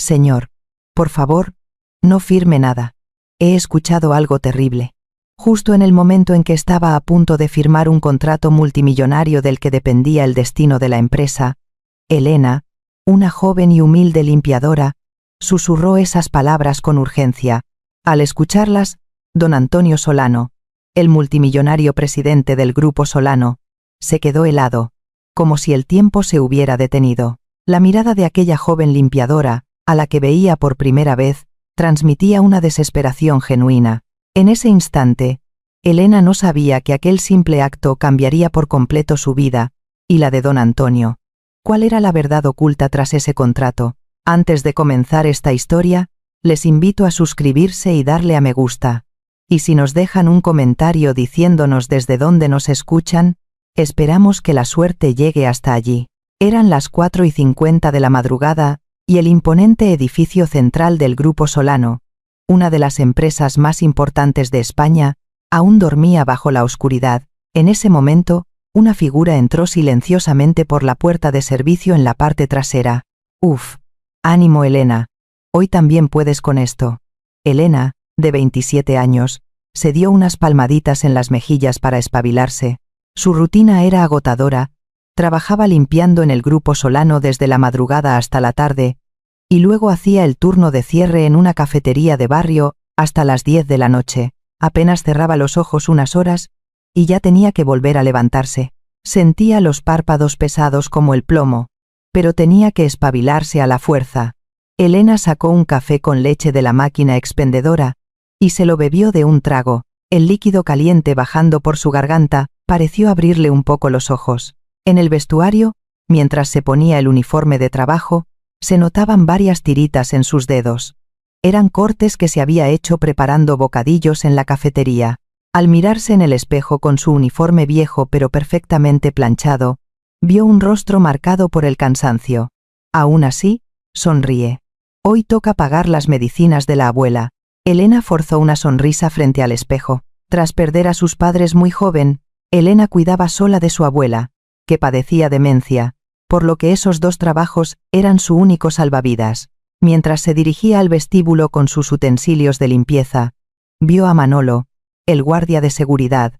Señor, por favor, no firme nada. He escuchado algo terrible. Justo en el momento en que estaba a punto de firmar un contrato multimillonario del que dependía el destino de la empresa, Elena, una joven y humilde limpiadora, susurró esas palabras con urgencia. Al escucharlas, don Antonio Solano, el multimillonario presidente del Grupo Solano, se quedó helado, como si el tiempo se hubiera detenido. La mirada de aquella joven limpiadora, a la que veía por primera vez, transmitía una desesperación genuina. En ese instante, Elena no sabía que aquel simple acto cambiaría por completo su vida, y la de don Antonio. ¿Cuál era la verdad oculta tras ese contrato? Antes de comenzar esta historia, les invito a suscribirse y darle a me gusta. Y si nos dejan un comentario diciéndonos desde dónde nos escuchan, esperamos que la suerte llegue hasta allí. Eran las 4:50 de la madrugada, y el imponente edificio central del Grupo Solano, una de las empresas más importantes de España, aún dormía bajo la oscuridad. En ese momento, una figura entró silenciosamente por la puerta de servicio en la parte trasera. «Uf, ánimo, Elena. Hoy también puedes con esto». Elena, de 27 años, se dio unas palmaditas en las mejillas para espabilarse. Su rutina era agotadora. Trabajaba limpiando en el Grupo Solano desde la madrugada hasta la tarde, y luego hacía el turno de cierre en una cafetería de barrio hasta las 10 de la noche. Apenas cerraba los ojos unas horas y ya tenía que volver a levantarse. Sentía los párpados pesados como el plomo, pero tenía que espabilarse a la fuerza. Elena sacó un café con leche de la máquina expendedora y se lo bebió de un trago. El líquido caliente bajando por su garganta pareció abrirle un poco los ojos. En el vestuario, mientras se ponía el uniforme de trabajo, se notaban varias tiritas en sus dedos. Eran cortes que se había hecho preparando bocadillos en la cafetería. Al mirarse en el espejo con su uniforme viejo pero perfectamente planchado, vio un rostro marcado por el cansancio. Aún así, sonríe. Hoy toca pagar las medicinas de la abuela. Elena forzó una sonrisa frente al espejo. Tras perder a sus padres muy joven, Elena cuidaba sola de su abuela, que padecía demencia, por lo que esos dos trabajos eran su único salvavidas. Mientras se dirigía al vestíbulo con sus utensilios de limpieza, vio a Manolo, el guardia de seguridad,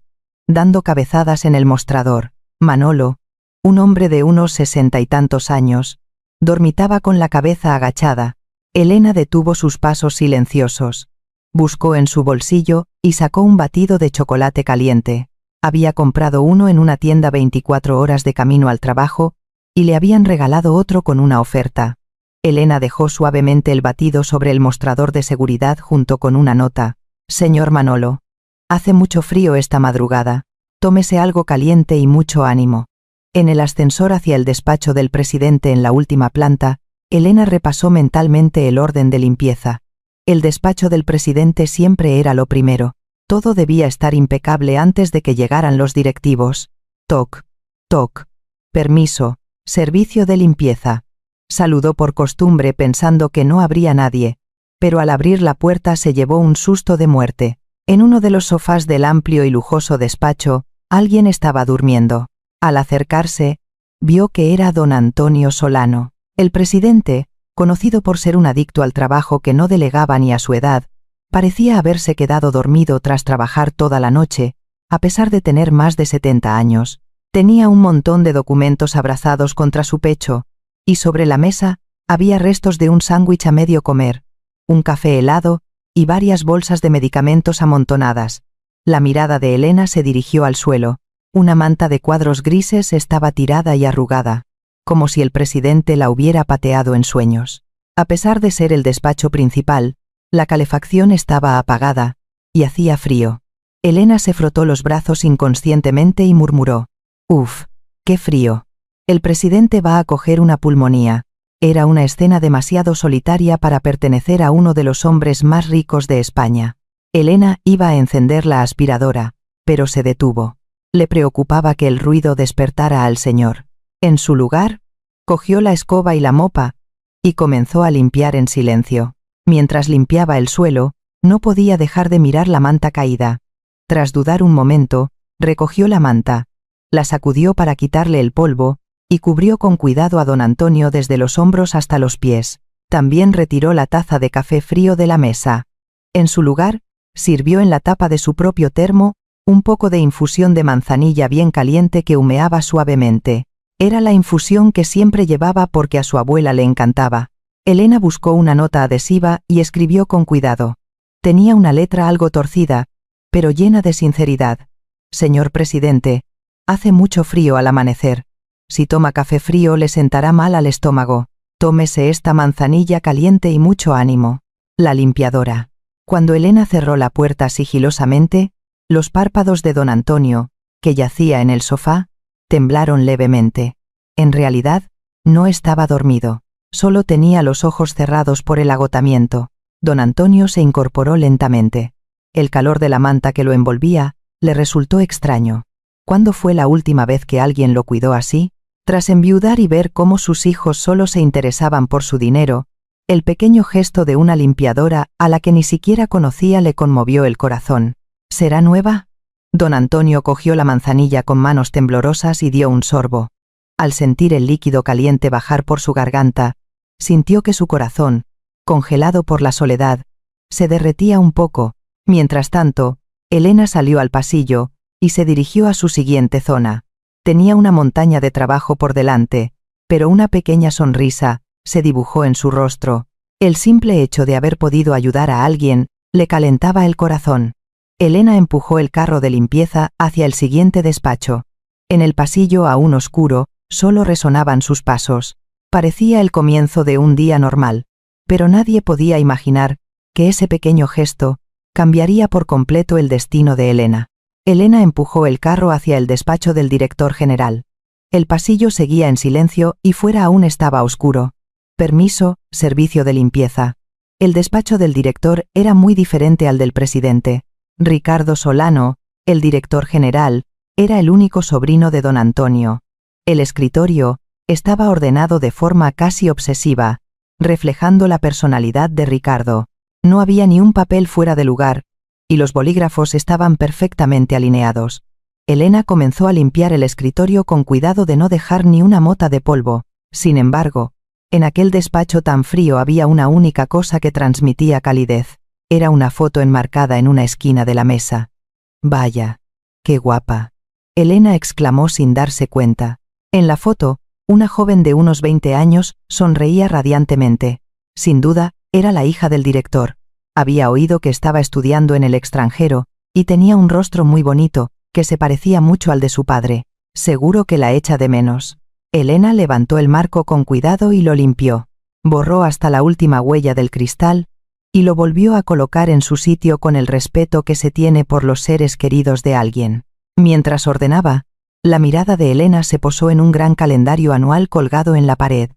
dando cabezadas en el mostrador. Manolo, un hombre de unos 60 y tantos años, dormitaba con la cabeza agachada. Elena detuvo sus pasos silenciosos. Buscó en su bolsillo y sacó un batido de chocolate caliente. Había comprado uno en una tienda 24 horas de camino al trabajo, y le habían regalado otro con una oferta. Elena dejó suavemente el batido sobre el mostrador de seguridad junto con una nota. «Señor Manolo, hace mucho frío esta madrugada. Tómese algo caliente y mucho ánimo». En el ascensor hacia el despacho del presidente en la última planta, Elena repasó mentalmente el orden de limpieza. El despacho del presidente siempre era lo primero. Todo debía estar impecable antes de que llegaran los directivos. Toc, toc. Permiso. Servicio de limpieza. Saludó por costumbre pensando que no habría nadie, pero al abrir la puerta se llevó un susto de muerte. En uno de los sofás del amplio y lujoso despacho, alguien estaba durmiendo. Al acercarse, vio que era don Antonio Solano. El presidente, conocido por ser un adicto al trabajo que no delegaba ni a su edad, parecía haberse quedado dormido tras trabajar toda la noche, a pesar de tener más de 70 años. Tenía un montón de documentos abrazados contra su pecho, y sobre la mesa había restos de un sándwich a medio comer, un café helado y varias bolsas de medicamentos amontonadas. La mirada de Elena se dirigió al suelo. Una manta de cuadros grises estaba tirada y arrugada, como si el presidente la hubiera pateado en sueños. A pesar de ser el despacho principal, la calefacción estaba apagada, y hacía frío. Elena se frotó los brazos inconscientemente y murmuró: «Uf, qué frío. El presidente va a coger una pulmonía». Era una escena demasiado solitaria para pertenecer a uno de los hombres más ricos de España. Elena iba a encender la aspiradora, pero se detuvo. Le preocupaba que el ruido despertara al señor. En su lugar, cogió la escoba y la mopa, y comenzó a limpiar en silencio. Mientras limpiaba el suelo, no podía dejar de mirar la manta caída. Tras dudar un momento, recogió la manta, la sacudió para quitarle el polvo, y cubrió con cuidado a don Antonio desde los hombros hasta los pies. También retiró la taza de café frío de la mesa. En su lugar, sirvió en la tapa de su propio termo un poco de infusión de manzanilla bien caliente que humeaba suavemente. Era la infusión que siempre llevaba porque a su abuela le encantaba. Elena buscó una nota adhesiva y escribió con cuidado. Tenía una letra algo torcida, pero llena de sinceridad. Señor presidente, hace mucho frío al amanecer. Si toma café frío le sentará mal al estómago. Tómese esta manzanilla caliente y mucho ánimo. La limpiadora. Cuando Elena cerró la puerta sigilosamente, los párpados de don Antonio, que yacía en el sofá, temblaron levemente. En realidad, no estaba dormido. Solo tenía los ojos cerrados por el agotamiento. Don Antonio se incorporó lentamente. El calor de la manta que lo envolvía le resultó extraño. ¿Cuándo fue la última vez que alguien lo cuidó así? Tras enviudar y ver cómo sus hijos solo se interesaban por su dinero, el pequeño gesto de una limpiadora a la que ni siquiera conocía le conmovió el corazón. ¿Será nueva? Don Antonio cogió la manzanilla con manos temblorosas y dio un sorbo. Al sentir el líquido caliente bajar por su garganta, sintió que su corazón, congelado por la soledad, se derretía un poco. Mientras tanto, Elena salió al pasillo y se dirigió a su siguiente zona. Tenía una montaña de trabajo por delante, pero una pequeña sonrisa se dibujó en su rostro. El simple hecho de haber podido ayudar a alguien le calentaba el corazón. Elena empujó el carro de limpieza hacia el siguiente despacho. En el pasillo aún oscuro, solo resonaban sus pasos. Parecía el comienzo de un día normal, pero nadie podía imaginar que ese pequeño gesto cambiaría por completo el destino de Elena. Elena empujó el carro hacia el despacho del director general. El pasillo seguía en silencio y fuera aún estaba oscuro. Permiso, servicio de limpieza. El despacho del director era muy diferente al del presidente. Ricardo Solano, el director general, era el único sobrino de don Antonio. El escritorio estaba ordenado de forma casi obsesiva, reflejando la personalidad de Ricardo. No había ni un papel fuera de lugar, y los bolígrafos estaban perfectamente alineados. Elena comenzó a limpiar el escritorio con cuidado de no dejar ni una mota de polvo. Sin embargo, en aquel despacho tan frío había una única cosa que transmitía calidez. Era una foto enmarcada en una esquina de la mesa. «Vaya, qué guapa», Elena exclamó sin darse cuenta. En la foto, una joven de unos 20 años sonreía radiantemente. Sin duda, era la hija del director. Había oído que estaba estudiando en el extranjero, y tenía un rostro muy bonito, que se parecía mucho al de su padre. Seguro que la echa de menos. Elena levantó el marco con cuidado y lo limpió. Borró hasta la última huella del cristal, y lo volvió a colocar en su sitio con el respeto que se tiene por los seres queridos de alguien. Mientras ordenaba, la mirada de Elena se posó en un gran calendario anual colgado en la pared.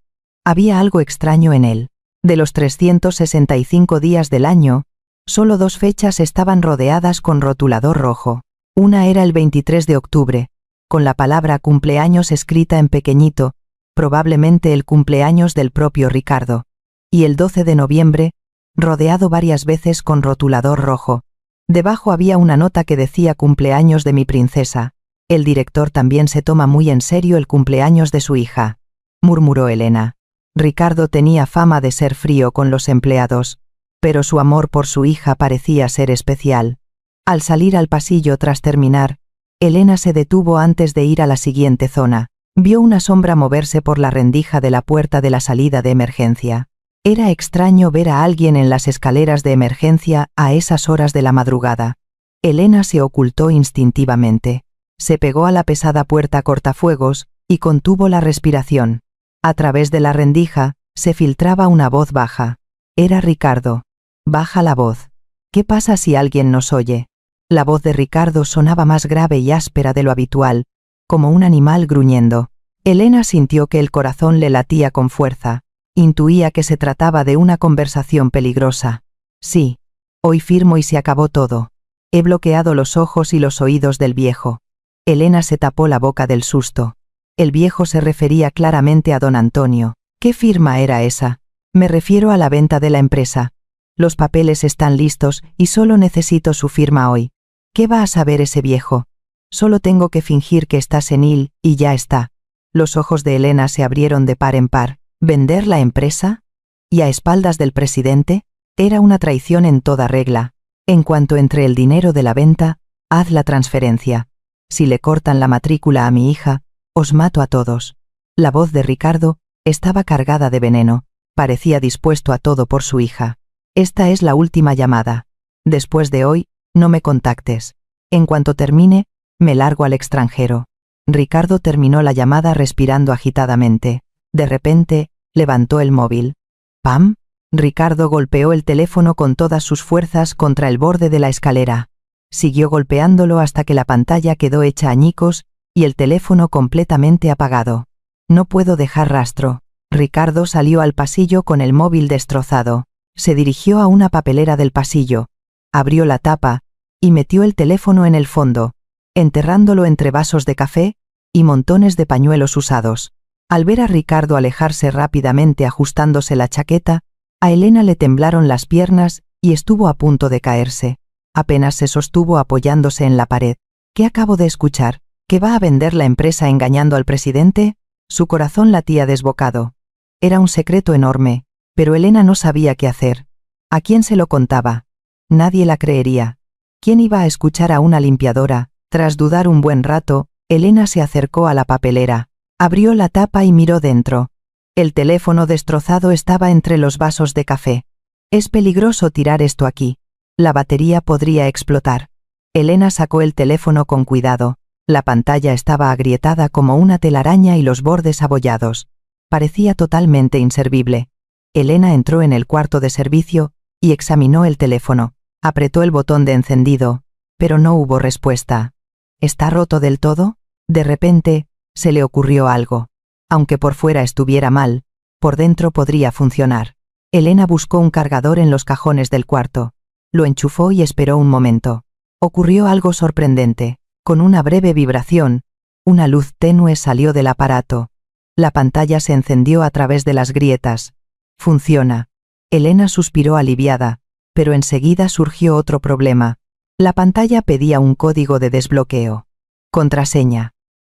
Había algo extraño en él. De los 365 días del año, solo 2 fechas estaban rodeadas con rotulador rojo. Una era el 23 de octubre, con la palabra cumpleaños escrita en pequeñito, probablemente el cumpleaños del propio Ricardo. Y el 12 de noviembre, rodeado varias veces con rotulador rojo. Debajo había una nota que decía cumpleaños de mi princesa. El director también se toma muy en serio el cumpleaños de su hija, murmuró Elena. Ricardo tenía fama de ser frío con los empleados, pero su amor por su hija parecía ser especial. Al salir al pasillo tras terminar, Elena se detuvo antes de ir a la siguiente zona. Vio una sombra moverse por la rendija de la puerta de la salida de emergencia. Era extraño ver a alguien en las escaleras de emergencia a esas horas de la madrugada. Elena se ocultó instintivamente. Se pegó a la pesada puerta cortafuegos y contuvo la respiración. A través de la rendija se filtraba una voz baja. Era Ricardo. Baja la voz. ¿Qué pasa si alguien nos oye? La voz de Ricardo sonaba más grave y áspera de lo habitual, como un animal gruñendo. Elena sintió que el corazón le latía con fuerza. Intuía que se trataba de una conversación peligrosa. Sí, hoy firmo y se acabó todo. He bloqueado los ojos y los oídos del viejo. Elena se tapó la boca del susto. El viejo se refería claramente a don Antonio. ¿Qué firma era esa? Me refiero a la venta de la empresa. Los papeles están listos y solo necesito su firma hoy. ¿Qué va a saber ese viejo? Solo tengo que fingir que está senil y ya está. Los ojos de Elena se abrieron de par en par. ¿Vender la empresa? ¿Y a espaldas del presidente? Era una traición en toda regla. En cuanto entre el dinero de la venta, haz la transferencia. Si le cortan la matrícula a mi hija, os mato a todos. La voz de Ricardo estaba cargada de veneno. Parecía dispuesto a todo por su hija. Esta es la última llamada. Después de hoy, no me contactes. En cuanto termine, me largo al extranjero. Ricardo terminó la llamada respirando agitadamente. De repente, levantó el móvil. ¡Pam! Ricardo golpeó el teléfono con todas sus fuerzas contra el borde de la escalera. Siguió golpeándolo hasta que la pantalla quedó hecha añicos y el teléfono completamente apagado. No puedo dejar rastro. Ricardo salió al pasillo con el móvil destrozado. Se dirigió a una papelera del pasillo. Abrió la tapa y metió el teléfono en el fondo, enterrándolo entre vasos de café y montones de pañuelos usados. Al ver a Ricardo alejarse rápidamente ajustándose la chaqueta, a Elena le temblaron las piernas y estuvo a punto de caerse. Apenas se sostuvo apoyándose en la pared. ¿Qué acabo de escuchar? ¿Que va a vender la empresa engañando al presidente? Su corazón latía desbocado. Era un secreto enorme, pero Elena no sabía qué hacer. ¿A quién se lo contaba? Nadie la creería. ¿Quién iba a escuchar a una limpiadora? Tras dudar un buen rato, Elena se acercó a la papelera, abrió la tapa y miró dentro. El teléfono destrozado estaba entre los vasos de café. Es peligroso tirar esto aquí. La batería podría explotar. Elena sacó el teléfono con cuidado. La pantalla estaba agrietada como una telaraña y los bordes abollados. Parecía totalmente inservible. Elena entró en el cuarto de servicio y examinó el teléfono. Apretó el botón de encendido, pero no hubo respuesta. ¿Está roto del todo? De repente, se le ocurrió algo. Aunque por fuera estuviera mal, por dentro podría funcionar. Elena buscó un cargador en los cajones del cuarto. Lo enchufó y esperó un momento. Ocurrió algo sorprendente. Con una breve vibración, una luz tenue salió del aparato. La pantalla se encendió a través de las grietas. Funciona. Elena suspiró aliviada, pero enseguida surgió otro problema. La pantalla pedía un código de desbloqueo. Contraseña.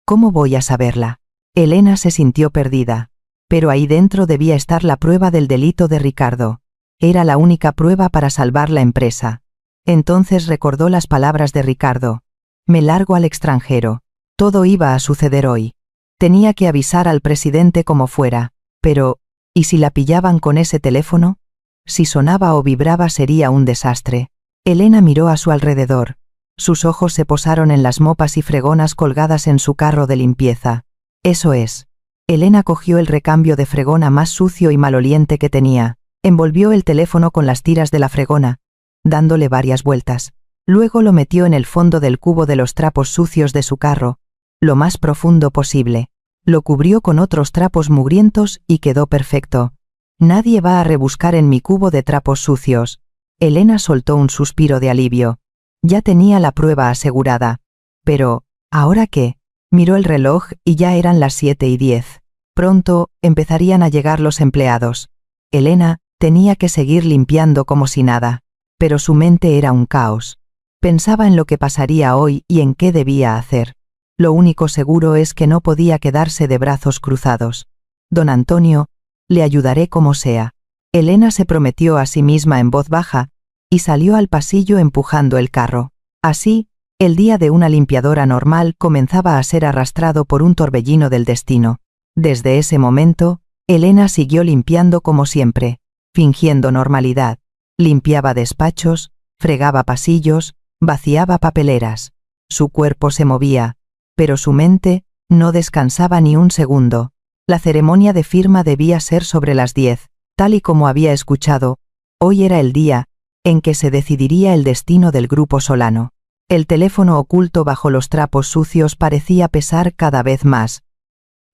¿Cómo voy a saberla? Elena se sintió perdida. Pero ahí dentro debía estar la prueba del delito de Ricardo. Era la única prueba para salvar la empresa. Entonces recordó las palabras de Ricardo. Me largo al extranjero. Todo iba a suceder hoy. Tenía que avisar al presidente como fuera. Pero, ¿y si la pillaban con ese teléfono? Si sonaba o vibraba sería un desastre. Elena miró a su alrededor. Sus ojos se posaron en las mopas y fregonas colgadas en su carro de limpieza. Eso es. Elena cogió el recambio de fregona más sucio y maloliente que tenía. Envolvió el teléfono con las tiras de la fregona, dándole varias vueltas. Luego lo metió en el fondo del cubo de los trapos sucios de su carro, lo más profundo posible. Lo cubrió con otros trapos mugrientos y quedó perfecto. Nadie va a rebuscar en mi cubo de trapos sucios. Elena soltó un suspiro de alivio. Ya tenía la prueba asegurada. Pero, ¿ahora qué? Miró el reloj y ya eran las 7:10. Pronto, empezarían a llegar los empleados. Elena tenía que seguir limpiando como si nada. Pero su mente era un caos. Pensaba en lo que pasaría hoy y en qué debía hacer. Lo único seguro es que no podía quedarse de brazos cruzados. Don Antonio, le ayudaré como sea. Elena se prometió a sí misma en voz baja, y salió al pasillo empujando el carro. Así, el día de una limpiadora normal comenzaba a ser arrastrado por un torbellino del destino. Desde ese momento, Elena siguió limpiando como siempre, fingiendo normalidad. Limpiaba despachos, fregaba pasillos, vaciaba papeleras. Su cuerpo se movía, pero su mente no descansaba ni un segundo. La ceremonia de firma debía ser sobre las 10, tal y como había escuchado. Hoy era el día en que se decidiría el destino del grupo Solano. El teléfono oculto bajo los trapos sucios parecía pesar cada vez más.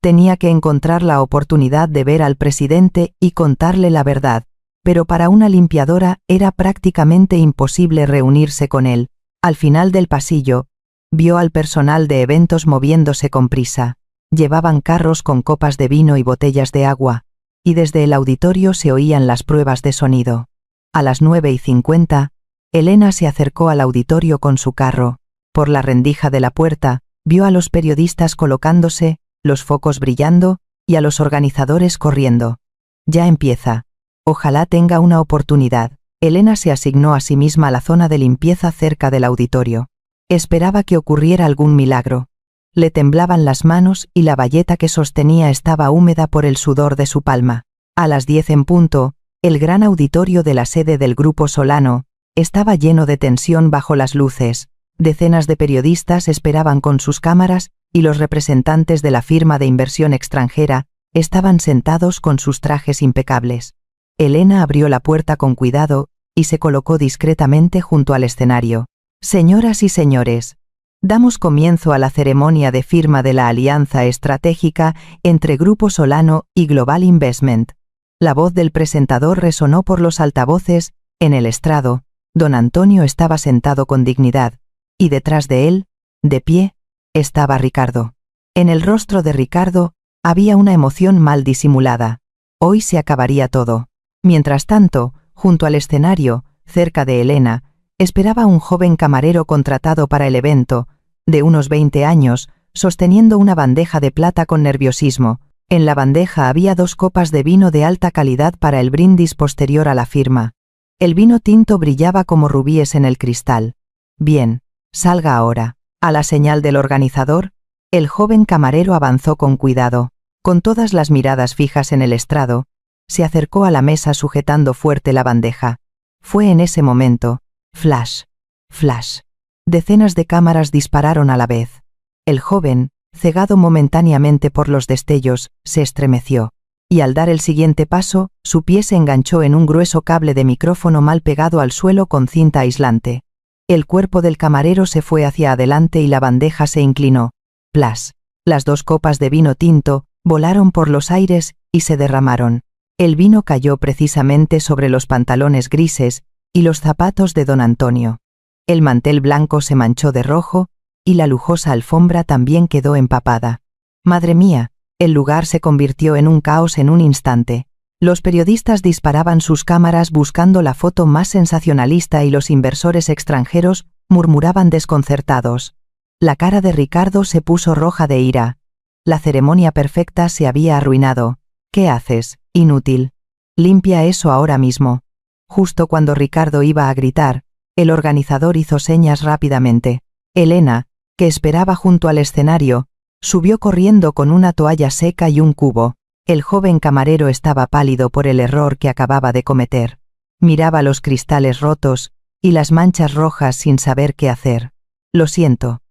Tenía que encontrar la oportunidad de ver al presidente y contarle la verdad, pero para una limpiadora era prácticamente imposible reunirse con él. Al final del pasillo, vio al personal de eventos moviéndose con prisa. Llevaban carros con copas de vino y botellas de agua, y desde el auditorio se oían las pruebas de sonido. A las 9:50, Elena se acercó al auditorio con su carro. Por la rendija de la puerta, vio a los periodistas colocándose, los focos brillando, y a los organizadores corriendo. Ya empieza. Ojalá tenga una oportunidad. Elena se asignó a sí misma la zona de limpieza cerca del auditorio. Esperaba que ocurriera algún milagro. Le temblaban las manos y la bayeta que sostenía estaba húmeda por el sudor de su palma. A las 10 en punto, el gran auditorio de la sede del Grupo Solano estaba lleno de tensión bajo las luces. Decenas de periodistas esperaban con sus cámaras y los representantes de la firma de inversión extranjera estaban sentados con sus trajes impecables. Elena abrió la puerta con cuidado y se colocó discretamente junto al escenario. Señoras y señores, damos comienzo a la ceremonia de firma de la alianza estratégica entre Grupo Solano y Global Investment. La voz del presentador resonó por los altavoces. En el estrado, don Antonio estaba sentado con dignidad, y detrás de él, de pie, estaba Ricardo. En el rostro de Ricardo había una emoción mal disimulada. Hoy se acabaría todo. Mientras tanto, junto al escenario, cerca de Elena, esperaba un joven camarero contratado para el evento, de unos 20 años, sosteniendo una bandeja de plata con nerviosismo. En la bandeja había 2 copas de vino de alta calidad para el brindis posterior a la firma. El vino tinto brillaba como rubíes en el cristal. Bien, salga ahora. A la señal del organizador, el joven camarero avanzó con cuidado. Con todas las miradas fijas en el estrado, se acercó a la mesa sujetando fuerte la bandeja. Fue en ese momento. Flash. Flash. Decenas de cámaras dispararon a la vez. El joven, cegado momentáneamente por los destellos, se estremeció. Y al dar el siguiente paso, su pie se enganchó en un grueso cable de micrófono mal pegado al suelo con cinta aislante. El cuerpo del camarero se fue hacia adelante y la bandeja se inclinó. Plas. Las 2 copas de vino tinto volaron por los aires y se derramaron. El vino cayó precisamente sobre los pantalones grises y los zapatos de don Antonio. El mantel blanco se manchó de rojo y la lujosa alfombra también quedó empapada. Madre mía, el lugar se convirtió en un caos en un instante. Los periodistas disparaban sus cámaras buscando la foto más sensacionalista y los inversores extranjeros murmuraban desconcertados. La cara de Ricardo se puso roja de ira. La ceremonia perfecta se había arruinado. ¿Qué haces, inútil? Limpia eso ahora mismo. Justo cuando Ricardo iba a gritar, el organizador hizo señas rápidamente. Elena, que esperaba junto al escenario, subió corriendo con una toalla seca y un cubo. El joven camarero estaba pálido por el error que acababa de cometer. Miraba los cristales rotos y las manchas rojas sin saber qué hacer. Lo siento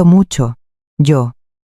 mucho.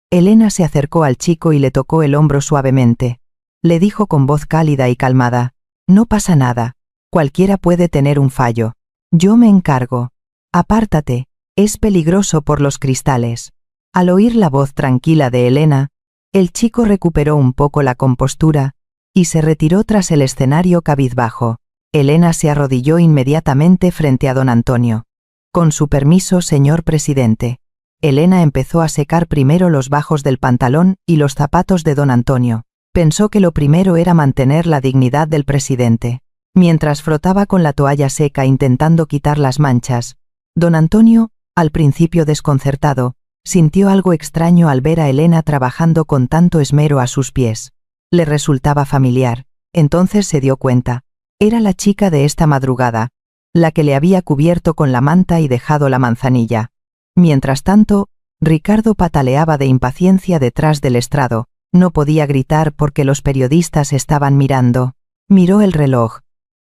Elena se acercó al chico y le tocó el hombro suavemente. Le dijo con voz cálida y calmada, no pasa nada, cualquiera puede tener un fallo. Yo me encargo. Apártate, es peligroso por los cristales. Al oír la voz tranquila de Elena, el chico recuperó un poco la compostura y se retiró tras el escenario cabizbajo. Elena se arrodilló inmediatamente frente a don Antonio. Con su permiso, señor presidente. Elena empezó a secar primero los bajos del pantalón y los zapatos de don Antonio. Pensó que lo primero era mantener la dignidad del presidente. Mientras frotaba con la toalla seca intentando quitar las manchas, don Antonio, al principio desconcertado, sintió algo extraño al ver a Elena trabajando con tanto esmero a sus pies. Le resultaba familiar. Entonces se dio cuenta. Era la chica de esta madrugada, la que le había cubierto con la manta y dejado la manzanilla. Mientras tanto, Ricardo pataleaba de impaciencia detrás del estrado. No podía gritar porque los periodistas estaban mirando. Miró el reloj.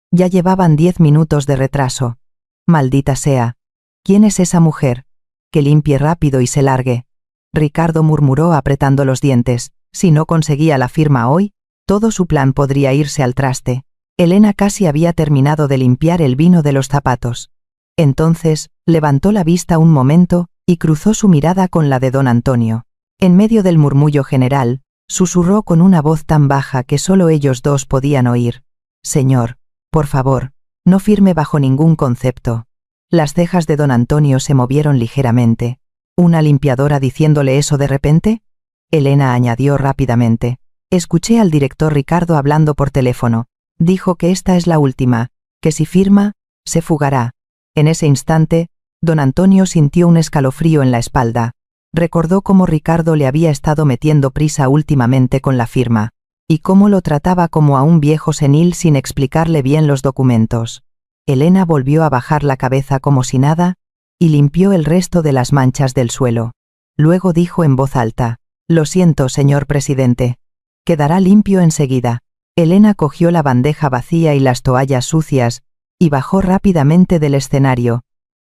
Ya llevaban 10 minutos de retraso. Maldita sea. ¿Quién es esa mujer? Que limpie rápido y se largue. Ricardo murmuró apretando los dientes. Si no conseguía la firma hoy, todo su plan podría irse al traste. Elena casi había terminado de limpiar el vino de los zapatos. Entonces, levantó la vista un momento y cruzó su mirada con la de don Antonio. En medio del murmullo general, susurró con una voz tan baja que solo ellos dos podían oír. Señor, por favor, no firme bajo ningún concepto. Las cejas de don Antonio se movieron ligeramente. ¿Una limpiadora diciéndole eso de repente? Elena añadió rápidamente. Escuché al director Ricardo hablando por teléfono. Dijo que esta es la última, que si firma, se fugará. En ese instante, don Antonio sintió un escalofrío en la espalda. Recordó cómo Ricardo le había estado metiendo prisa últimamente con la firma. y cómo lo trataba como a un viejo senil sin explicarle bien los documentos. Elena volvió a bajar la cabeza como si nada, y limpió el resto de las manchas del suelo. Luego dijo en voz alta: «Lo siento, señor presidente. Quedará limpio enseguida». Elena cogió la bandeja vacía y las toallas sucias, y bajó rápidamente del escenario,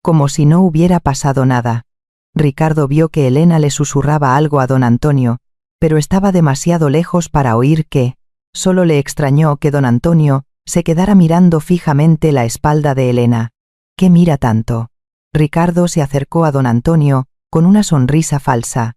como si no hubiera pasado nada. Ricardo vio que Elena le susurraba algo a don Antonio, pero estaba demasiado lejos para oír qué. Solo le extrañó que don Antonio se quedara mirando fijamente la espalda de Elena. «¿Qué mira tanto?». Ricardo se acercó a don Antonio con una sonrisa falsa.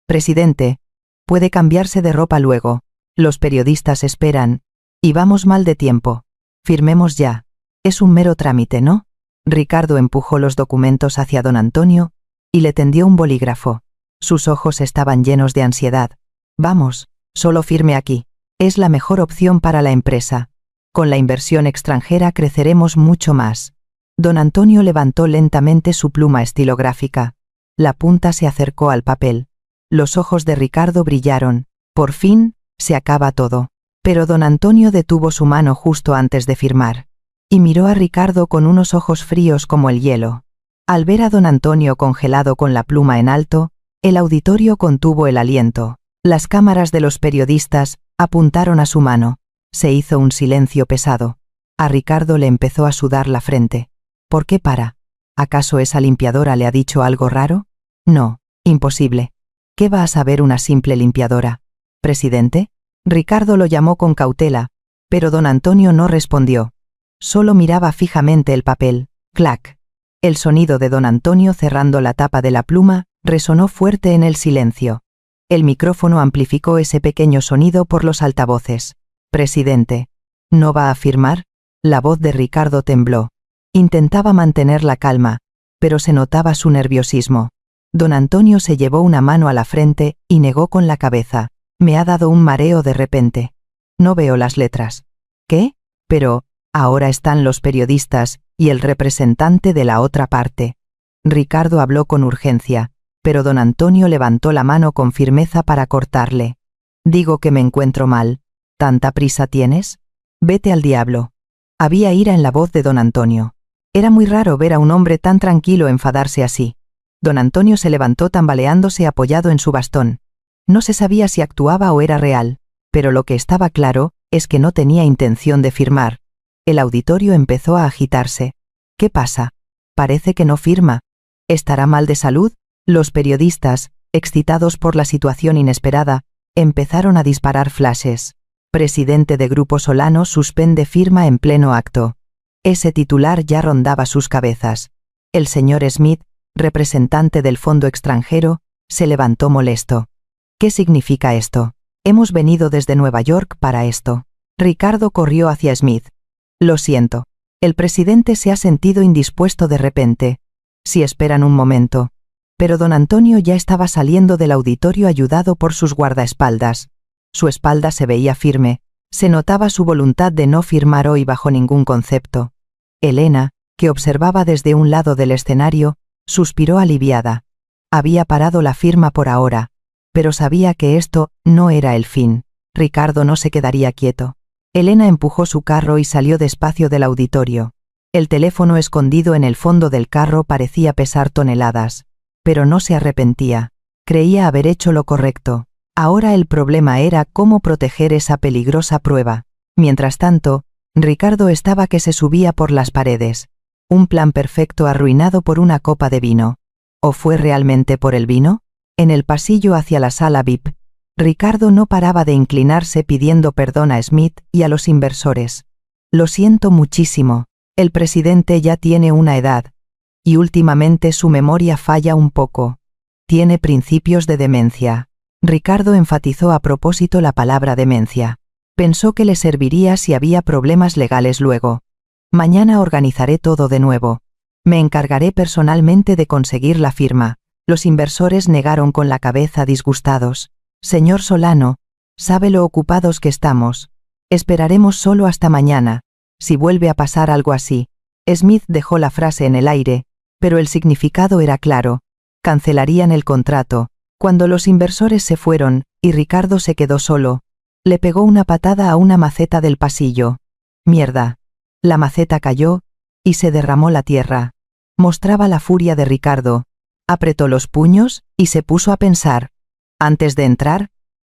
Presidente, puede cambiarse de ropa luego. Los periodistas esperan, y vamos mal de tiempo. Firmemos ya. Es un mero trámite, ¿no?». Ricardo empujó los documentos hacia don Antonio y le tendió un bolígrafo. Sus ojos estaban llenos de ansiedad. «Vamos, solo firme aquí. Es la mejor opción para la empresa. Con la inversión extranjera creceremos mucho más». Don Antonio levantó lentamente su pluma estilográfica. La punta se acercó al papel. Los ojos de Ricardo brillaron. Por fin, se acaba todo. Pero don Antonio detuvo su mano justo antes de firmar, y miró a Ricardo con unos ojos fríos como el hielo. Al ver a don Antonio congelado con la pluma en alto, el auditorio contuvo el aliento. Las cámaras de los periodistas apuntaron a su mano. Se hizo un silencio pesado. A Ricardo le empezó a sudar la frente. ¿Por qué para? ¿Acaso esa limpiadora le ha dicho algo raro? No, imposible. ¿Qué va a saber una simple limpiadora? ¿Presidente? Ricardo lo llamó con cautela, pero don Antonio no respondió. Solo miraba fijamente el papel. Clac. El sonido de don Antonio cerrando la tapa de la pluma resonó fuerte en el silencio. El micrófono amplificó ese pequeño sonido por los altavoces. «Presidente, ¿no va a firmar?». La voz de Ricardo tembló. Intentaba mantener la calma, pero se notaba su nerviosismo. Don Antonio se llevó una mano a la frente y negó con la cabeza. «Me ha dado un mareo de repente. No veo las letras». «¿Qué? Pero, ahora están los periodistas y el representante de la otra parte». Ricardo habló con urgencia, pero don Antonio levantó la mano con firmeza para cortarle. «Digo que me encuentro mal. ¿Tanta prisa tienes? Vete al diablo». Había ira en la voz de don Antonio. Era muy raro ver a un hombre tan tranquilo enfadarse así. Don Antonio se levantó tambaleándose apoyado en su bastón. No se sabía si actuaba o era real, pero lo que estaba claro es que no tenía intención de firmar. El auditorio empezó a agitarse. «¿Qué pasa? Parece que no firma. ¿Estará mal de salud?». Los periodistas, excitados por la situación inesperada, empezaron a disparar flashes. «Presidente de Grupo Solano suspende firma en pleno acto». Ese titular ya rondaba sus cabezas. El señor Smith, representante del fondo extranjero, se levantó molesto. «¿Qué significa esto? Hemos venido desde Nueva York para esto». Ricardo corrió hacia Smith. «Lo siento. El presidente se ha sentido indispuesto de repente. Si esperan un momento». Pero don Antonio ya estaba saliendo del auditorio ayudado por sus guardaespaldas. Su espalda se veía firme. Se notaba su voluntad de no firmar hoy bajo ningún concepto. Elena, que observaba desde un lado del escenario, suspiró aliviada. Había parado la firma por ahora, pero sabía que esto no era el fin. Ricardo no se quedaría quieto. Elena empujó su carro y salió despacio del auditorio. El teléfono escondido en el fondo del carro parecía pesar toneladas, pero no se arrepentía. Creía haber hecho lo correcto. Ahora el problema era cómo proteger esa peligrosa prueba. Mientras tanto, Ricardo estaba que se subía por las paredes. Un plan perfecto arruinado por una copa de vino. ¿O fue realmente por el vino? En el pasillo hacia la sala VIP, Ricardo no paraba de inclinarse pidiendo perdón a Smith y a los inversores. «Lo siento muchísimo. El presidente ya tiene una edad, y últimamente su memoria falla un poco. Tiene principios de demencia». Ricardo enfatizó a propósito la palabra demencia. Pensó que le serviría si había problemas legales luego. «Mañana organizaré todo de nuevo. Me encargaré personalmente de conseguir la firma». Los inversores negaron con la cabeza disgustados. «Señor Solano, sabe lo ocupados que estamos. Esperaremos solo hasta mañana. Si vuelve a pasar algo así». Smith dejó la frase en el aire, pero el significado era claro. Cancelarían el contrato, Cuando los inversores se fueron, y Ricardo se quedó solo, le pegó una patada a una maceta del pasillo. Mierda. La maceta cayó, y se derramó la tierra. Mostraba la furia de Ricardo. Apretó los puños, y se puso a pensar. Antes de entrar,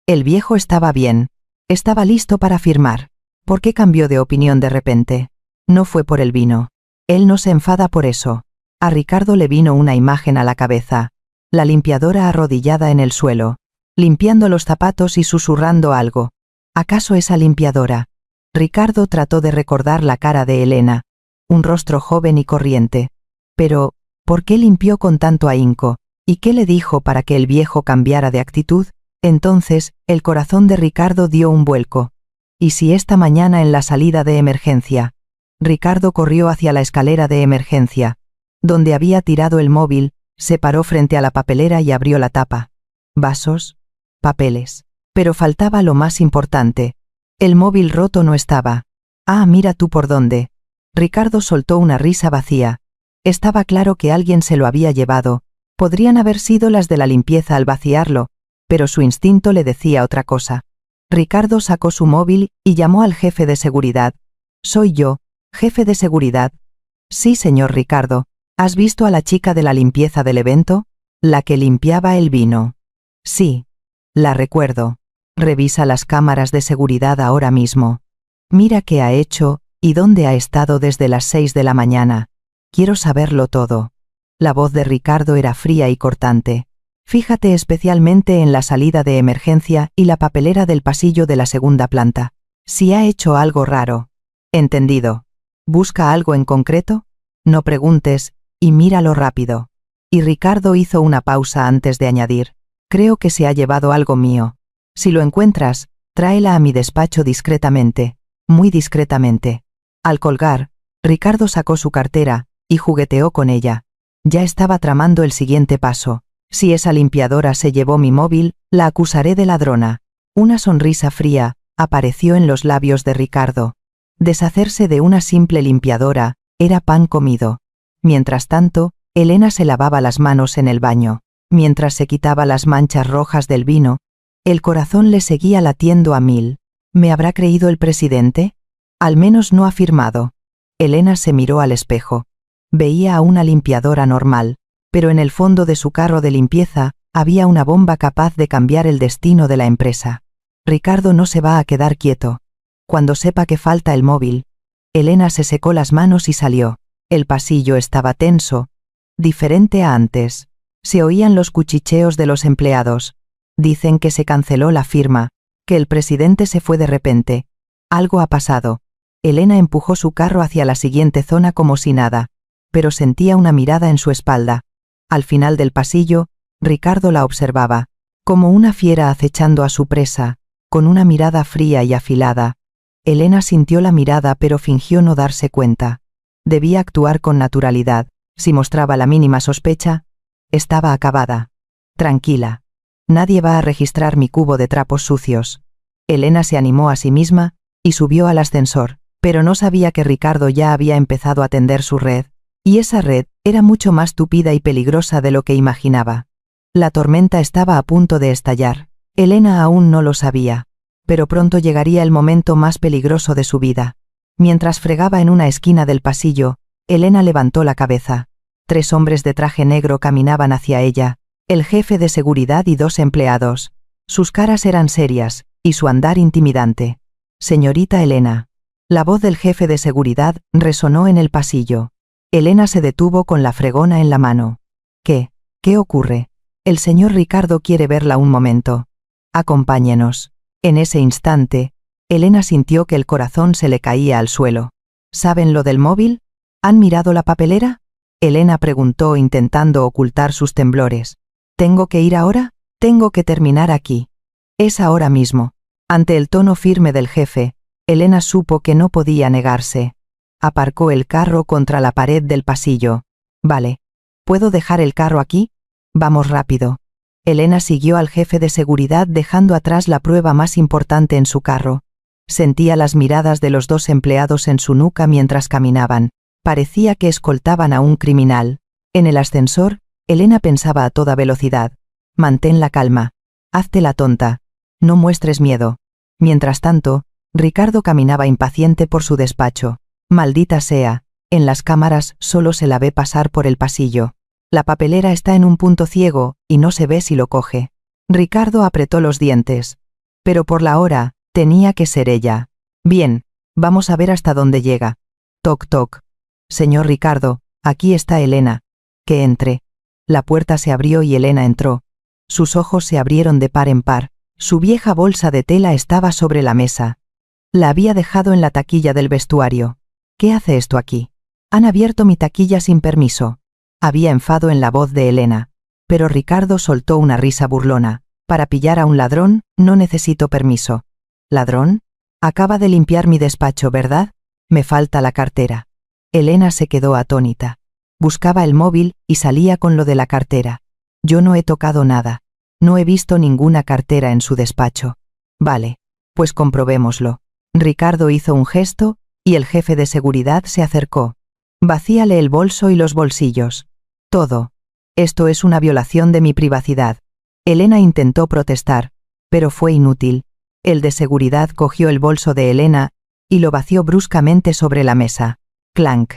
el viejo estaba bien. Estaba listo para firmar. ¿Por qué cambió de opinión de repente? No fue por el vino. Él no se enfada por eso. A Ricardo le vino una imagen a la cabeza. La limpiadora arrodillada en el suelo, limpiando los zapatos y susurrando algo. ¿Acaso esa limpiadora? Ricardo trató de recordar la cara de Elena. Un rostro joven y corriente. Pero, ¿por qué limpió con tanto ahínco? ¿Y qué le dijo para que el viejo cambiara de actitud? Entonces, el corazón de Ricardo dio un vuelco. ¿Y si esta mañana en la salida de emergencia? Ricardo corrió hacia la escalera de emergencia, donde había tirado el móvil, se paró frente a la papelera y abrió la tapa. Vasos, papeles. Pero faltaba lo más importante. El móvil roto no estaba. Ah, mira tú por dónde. Ricardo soltó una risa vacía. Estaba claro que alguien se lo había llevado. Podrían haber sido las de la limpieza al vaciarlo, pero su instinto le decía otra cosa. Ricardo sacó su móvil y llamó al jefe de seguridad. Soy yo, jefe de seguridad. Sí, señor Ricardo. ¿Has visto a la chica de la limpieza del evento? La que limpiaba el vino. Sí. La recuerdo. Revisa las cámaras de seguridad ahora mismo. Mira qué ha hecho y dónde ha estado desde las 6 de la mañana. Quiero saberlo todo. La voz de Ricardo era fría y cortante. Fíjate especialmente en la salida de emergencia y la papelera del pasillo de la segunda planta. Si ha hecho algo raro. Entendido. ¿Busca algo en concreto? No preguntes, y míralo rápido. Y Ricardo hizo una pausa antes de añadir. Creo que se ha llevado algo mío. Si lo encuentras, tráela a mi despacho discretamente, muy discretamente. Al colgar, Ricardo sacó su cartera, y jugueteó con ella. Ya estaba tramando el siguiente paso. Si esa limpiadora se llevó mi móvil, la acusaré de ladrona. Una sonrisa fría apareció en los labios de Ricardo. Deshacerse de una simple limpiadora era pan comido. Mientras tanto, Elena se lavaba las manos en el baño. Mientras se quitaba las manchas rojas del vino, el corazón le seguía latiendo a 1000. ¿Me habrá creído el presidente? Al menos no ha firmado. Elena se miró al espejo. Veía a una limpiadora normal, pero en el fondo de su carro de limpieza había una bomba capaz de cambiar el destino de la empresa. Ricardo no se va a quedar quieto. Cuando sepa que falta el móvil. Elena se secó las manos y salió. El pasillo estaba tenso, diferente a antes. Se oían los cuchicheos de los empleados. Dicen que se canceló la firma, que el presidente se fue de repente. Algo ha pasado. Elena empujó su carro hacia la siguiente zona como si nada, pero sentía una mirada en su espalda. Al final del pasillo, Ricardo la observaba, como una fiera acechando a su presa, con una mirada fría y afilada. Elena sintió la mirada pero fingió no darse cuenta. Debía actuar con naturalidad. Si mostraba la mínima sospecha, estaba acabada. Tranquila. Nadie va a registrar mi cubo de trapos sucios. Elena se animó a sí misma y subió al ascensor, pero no sabía que Ricardo ya había empezado a tender su red, y esa red era mucho más tupida y peligrosa de lo que imaginaba. La tormenta estaba a punto de estallar. Elena aún no lo sabía, pero pronto llegaría el momento más peligroso de su vida. Mientras fregaba en una esquina del pasillo, Elena levantó la cabeza. 3 hombres de traje negro caminaban hacia ella, el jefe de seguridad y 2 empleados. Sus caras eran serias, y su andar intimidante. Señorita Elena. La voz del jefe de seguridad resonó en el pasillo. Elena se detuvo con la fregona en la mano. ¿Qué ocurre? El señor Ricardo quiere verla un momento. Acompáñenos. En ese instante, Elena sintió que el corazón se le caía al suelo. ¿Saben lo del móvil? ¿Han mirado la papelera? Elena preguntó intentando ocultar sus temblores. ¿Tengo que ir ahora? Tengo que terminar aquí. Es ahora mismo. Ante el tono firme del jefe, Elena supo que no podía negarse. Aparcó el carro contra la pared del pasillo. Vale. ¿Puedo dejar el carro aquí? Vamos rápido. Elena siguió al jefe de seguridad dejando atrás la prueba más importante en su carro. Sentía las miradas de los 2 empleados en su nuca mientras caminaban. Parecía que escoltaban a un criminal. En el ascensor, Elena pensaba a toda velocidad. Mantén la calma. Hazte la tonta. No muestres miedo. Mientras tanto, Ricardo caminaba impaciente por su despacho. Maldita sea, en las cámaras solo se la ve pasar por el pasillo. La papelera está en un punto ciego, y no se ve si lo coge. Ricardo apretó los dientes. Pero por la hora, tenía que ser ella. Bien, vamos a ver hasta dónde llega. Toc toc. Señor Ricardo, aquí está Elena. Que entre. La puerta se abrió y Elena entró. Sus ojos se abrieron de par en par. Su vieja bolsa de tela estaba sobre la mesa. La había dejado en la taquilla del vestuario. ¿Qué hace esto aquí? Han abierto mi taquilla sin permiso. Había enfado en la voz de Elena. Pero Ricardo soltó una risa burlona. Para pillar a un ladrón, no necesito permiso. ¿Ladrón? Acaba de limpiar mi despacho, ¿verdad? Me falta la cartera. Elena se quedó atónita. Buscaba el móvil y salía con lo de la cartera. Yo no he tocado nada. No he visto ninguna cartera en su despacho. Vale, pues comprobémoslo. Ricardo hizo un gesto, y el jefe de seguridad se acercó. Vacíale el bolso y los bolsillos. Todo. Esto es una violación de mi privacidad. Elena intentó protestar, pero fue inútil. El de seguridad cogió el bolso de Elena y lo vació bruscamente sobre la mesa. Clank.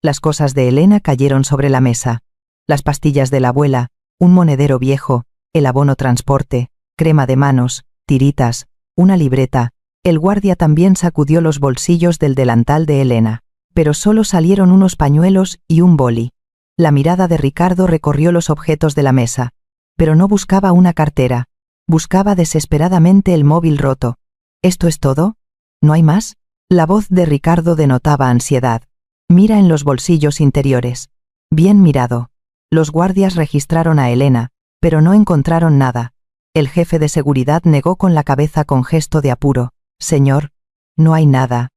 Las cosas de Elena cayeron sobre la mesa. Las pastillas de la abuela, un monedero viejo, el abono transporte, crema de manos, tiritas, una libreta. El guardia también sacudió los bolsillos del delantal de Elena, pero solo salieron unos pañuelos y un boli. La mirada de Ricardo recorrió los objetos de la mesa, pero no buscaba una cartera. Buscaba desesperadamente el móvil roto. ¿Esto es todo? ¿No hay más? La voz de Ricardo denotaba ansiedad. Mira en los bolsillos interiores. Bien mirado. Los guardias registraron a Elena, pero no encontraron nada. El jefe de seguridad negó con la cabeza con gesto de apuro. Señor, no hay nada.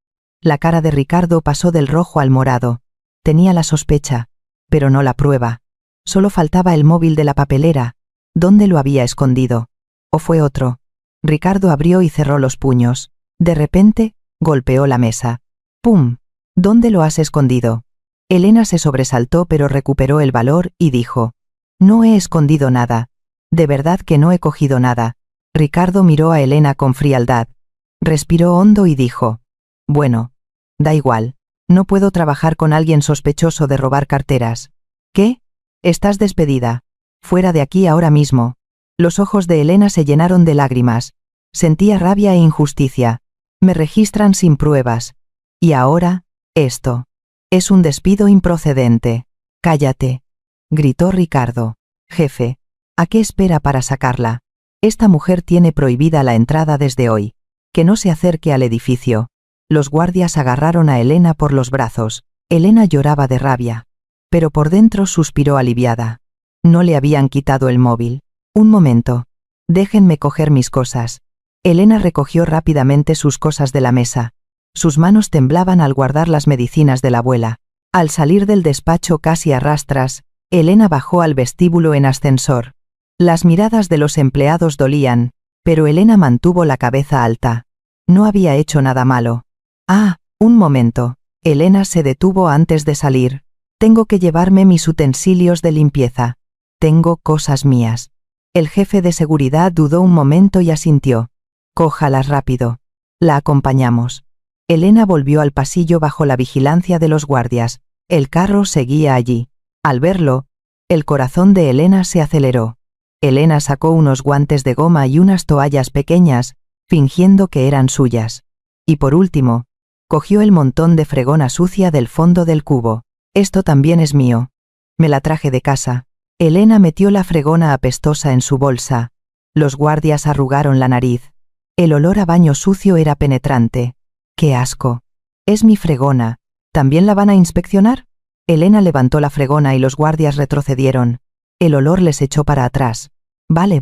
La cara de Ricardo pasó del rojo al morado. Tenía la sospecha, pero no la prueba. Solo faltaba el móvil de la papelera. ¿Dónde lo había escondido? ¿O fue otro? Ricardo abrió y cerró los puños. De repente, golpeó la mesa. ¡Pum! ¿Dónde lo has escondido? Elena se sobresaltó pero recuperó el valor y dijo. No he escondido nada. De verdad que no he cogido nada. Ricardo miró a Elena con frialdad. Respiró hondo y dijo. Bueno, da igual. No puedo trabajar con alguien sospechoso de robar carteras. ¿Qué? Estás despedida. Fuera de aquí ahora mismo. Los ojos de Elena se llenaron de lágrimas. Sentía rabia e injusticia. Me registran sin pruebas. Y ahora, esto. Es un despido improcedente. Cállate. Gritó Ricardo. Jefe, ¿a qué espera para sacarla? Esta mujer tiene prohibida la entrada desde hoy. Que no se acerque al edificio. Los guardias agarraron a Elena por los brazos. Elena lloraba de rabia. Pero por dentro suspiró aliviada. No le habían quitado el móvil. Un momento. Déjenme coger mis cosas. Elena recogió rápidamente sus cosas de la mesa. Sus manos temblaban al guardar las medicinas de la abuela. Al salir del despacho casi a rastras, Elena bajó al vestíbulo en ascensor. Las miradas de los empleados dolían, pero Elena mantuvo la cabeza alta. No había hecho nada malo. Ah, un momento. Elena se detuvo antes de salir. Tengo que llevarme mis utensilios de limpieza. Tengo cosas mías. El jefe de seguridad dudó un momento y asintió. Cójalas rápido. La acompañamos. Elena volvió al pasillo bajo la vigilancia de los guardias. El carro seguía allí. Al verlo, el corazón de Elena se aceleró. Elena sacó unos guantes de goma y unas toallas pequeñas, fingiendo que eran suyas. Y por último, cogió el montón de fregona sucia del fondo del cubo. Esto también es mío. Me la traje de casa. Elena metió la fregona apestosa en su bolsa. Los guardias arrugaron la nariz. El olor a baño sucio era penetrante. ¡Qué asco! Es mi fregona. ¿También la van a inspeccionar? Elena levantó la fregona y los guardias retrocedieron. El olor les echó para atrás. Vale,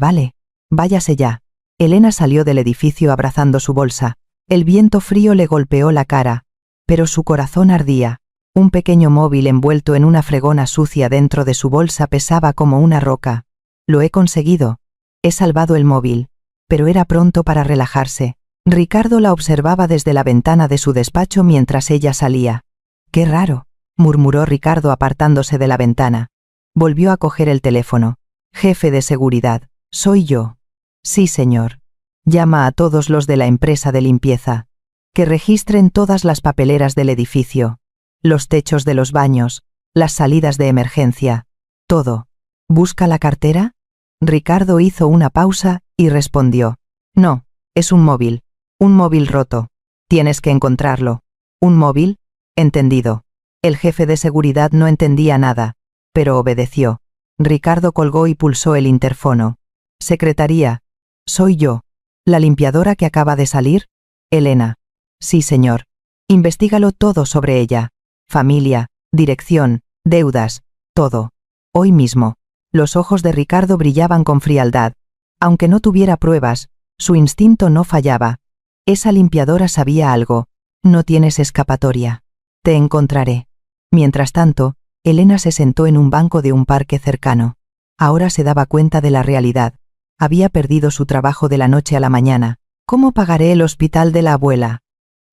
váyase ya. Elena salió del edificio abrazando su bolsa. El viento frío le golpeó la cara, pero su corazón ardía. Un pequeño móvil envuelto en una fregona sucia dentro de su bolsa pesaba como una roca. Lo he conseguido. He salvado el móvil. Pero era pronto para relajarse. Ricardo la observaba desde la ventana de su despacho mientras ella salía. «Qué raro», murmuró Ricardo apartándose de la ventana. Volvió a coger el teléfono. «Jefe de seguridad, Soy yo. Sí, señor. Llama a todos los de la empresa de limpieza. Que registren todas las papeleras del edificio. Los techos de los baños, las salidas de emergencia. Todo. ¿Busca la cartera? Ricardo hizo una pausa y respondió. No, es un móvil. Un móvil roto. Tienes que encontrarlo. ¿Un móvil? Entendido. El jefe de seguridad no entendía nada, pero obedeció. Ricardo colgó y pulsó el interfono. Secretaría. Soy yo. ¿La limpiadora que acaba de salir? Elena. Sí, señor. Investígalo todo sobre ella. Familia, dirección, deudas, todo. Hoy mismo. Los ojos de Ricardo brillaban con frialdad. Aunque no tuviera pruebas, su instinto no fallaba. Esa limpiadora sabía algo. No tienes escapatoria. Te encontraré. Mientras tanto, Elena se sentó en un banco de un parque cercano. Ahora se daba cuenta de la realidad. Había perdido su trabajo de la noche a la mañana. ¿Cómo pagaré el hospital de la abuela?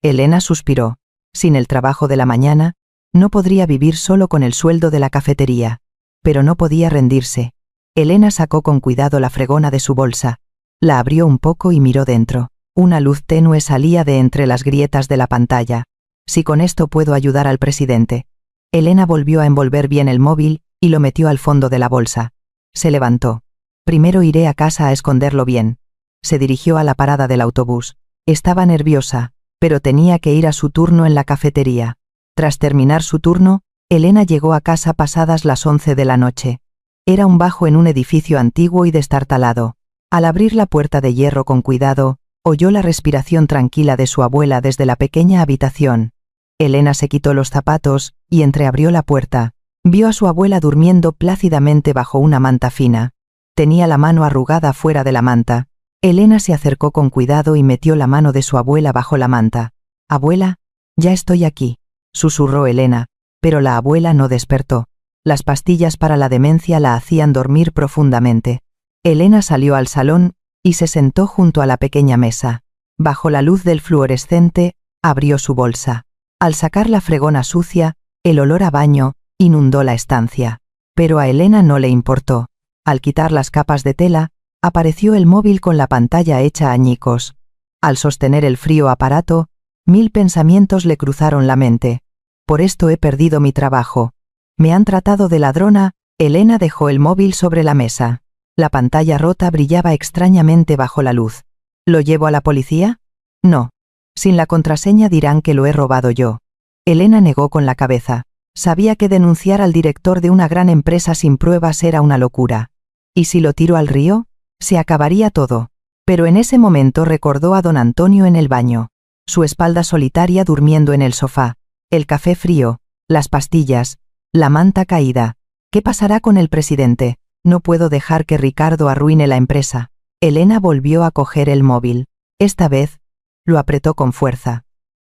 Elena suspiró. Sin el trabajo de la mañana, no podría vivir solo con el sueldo de la cafetería. Pero no podía rendirse. Elena sacó con cuidado la fregona de su bolsa. La abrió un poco y miró dentro. Una luz tenue salía de entre las grietas de la pantalla. Si con esto puedo ayudar al presidente. Elena volvió a envolver bien el móvil y lo metió al fondo de la bolsa. Se levantó. Primero iré a casa a esconderlo bien. Se dirigió a la parada del autobús. Estaba nerviosa, pero tenía que ir a su turno en la cafetería. Tras terminar su turno, Elena llegó a casa pasadas las 11 de la noche. Era un bajo en un edificio antiguo y destartalado. Al abrir la puerta de hierro con cuidado, oyó la respiración tranquila de su abuela desde la pequeña habitación. Elena se quitó los zapatos y entreabrió la puerta. Vio a su abuela durmiendo plácidamente bajo una manta fina. Tenía la mano arrugada fuera de la manta. Elena se acercó con cuidado y metió la mano de su abuela bajo la manta. «Abuela, ya estoy aquí», susurró Elena, pero la abuela no despertó. Las pastillas para la demencia la hacían dormir profundamente. Elena salió al salón y se sentó junto a la pequeña mesa. Bajo la luz del fluorescente, abrió su bolsa. Al sacar la fregona sucia, el olor a baño inundó la estancia. Pero a Elena no le importó. Al quitar las capas de tela, apareció el móvil con la pantalla hecha añicos. Al sostener el frío aparato, 1000 pensamientos le cruzaron la mente. Por esto he perdido mi trabajo. Me han tratado de ladrona. Elena dejó el móvil sobre la mesa. La pantalla rota brillaba extrañamente bajo la luz. ¿Lo llevo a la policía? No. Sin la contraseña dirán que lo he robado yo. Elena negó con la cabeza. Sabía que denunciar al director de una gran empresa sin pruebas era una locura. ¿Y si lo tiro al río? Se acabaría todo. Pero en ese momento recordó a don Antonio en el baño. Su espalda solitaria durmiendo en el sofá. El café frío, las pastillas, la manta caída. ¿Qué pasará con el presidente? No puedo dejar que Ricardo arruine la empresa. Elena volvió a coger el móvil. Esta vez, lo apretó con fuerza.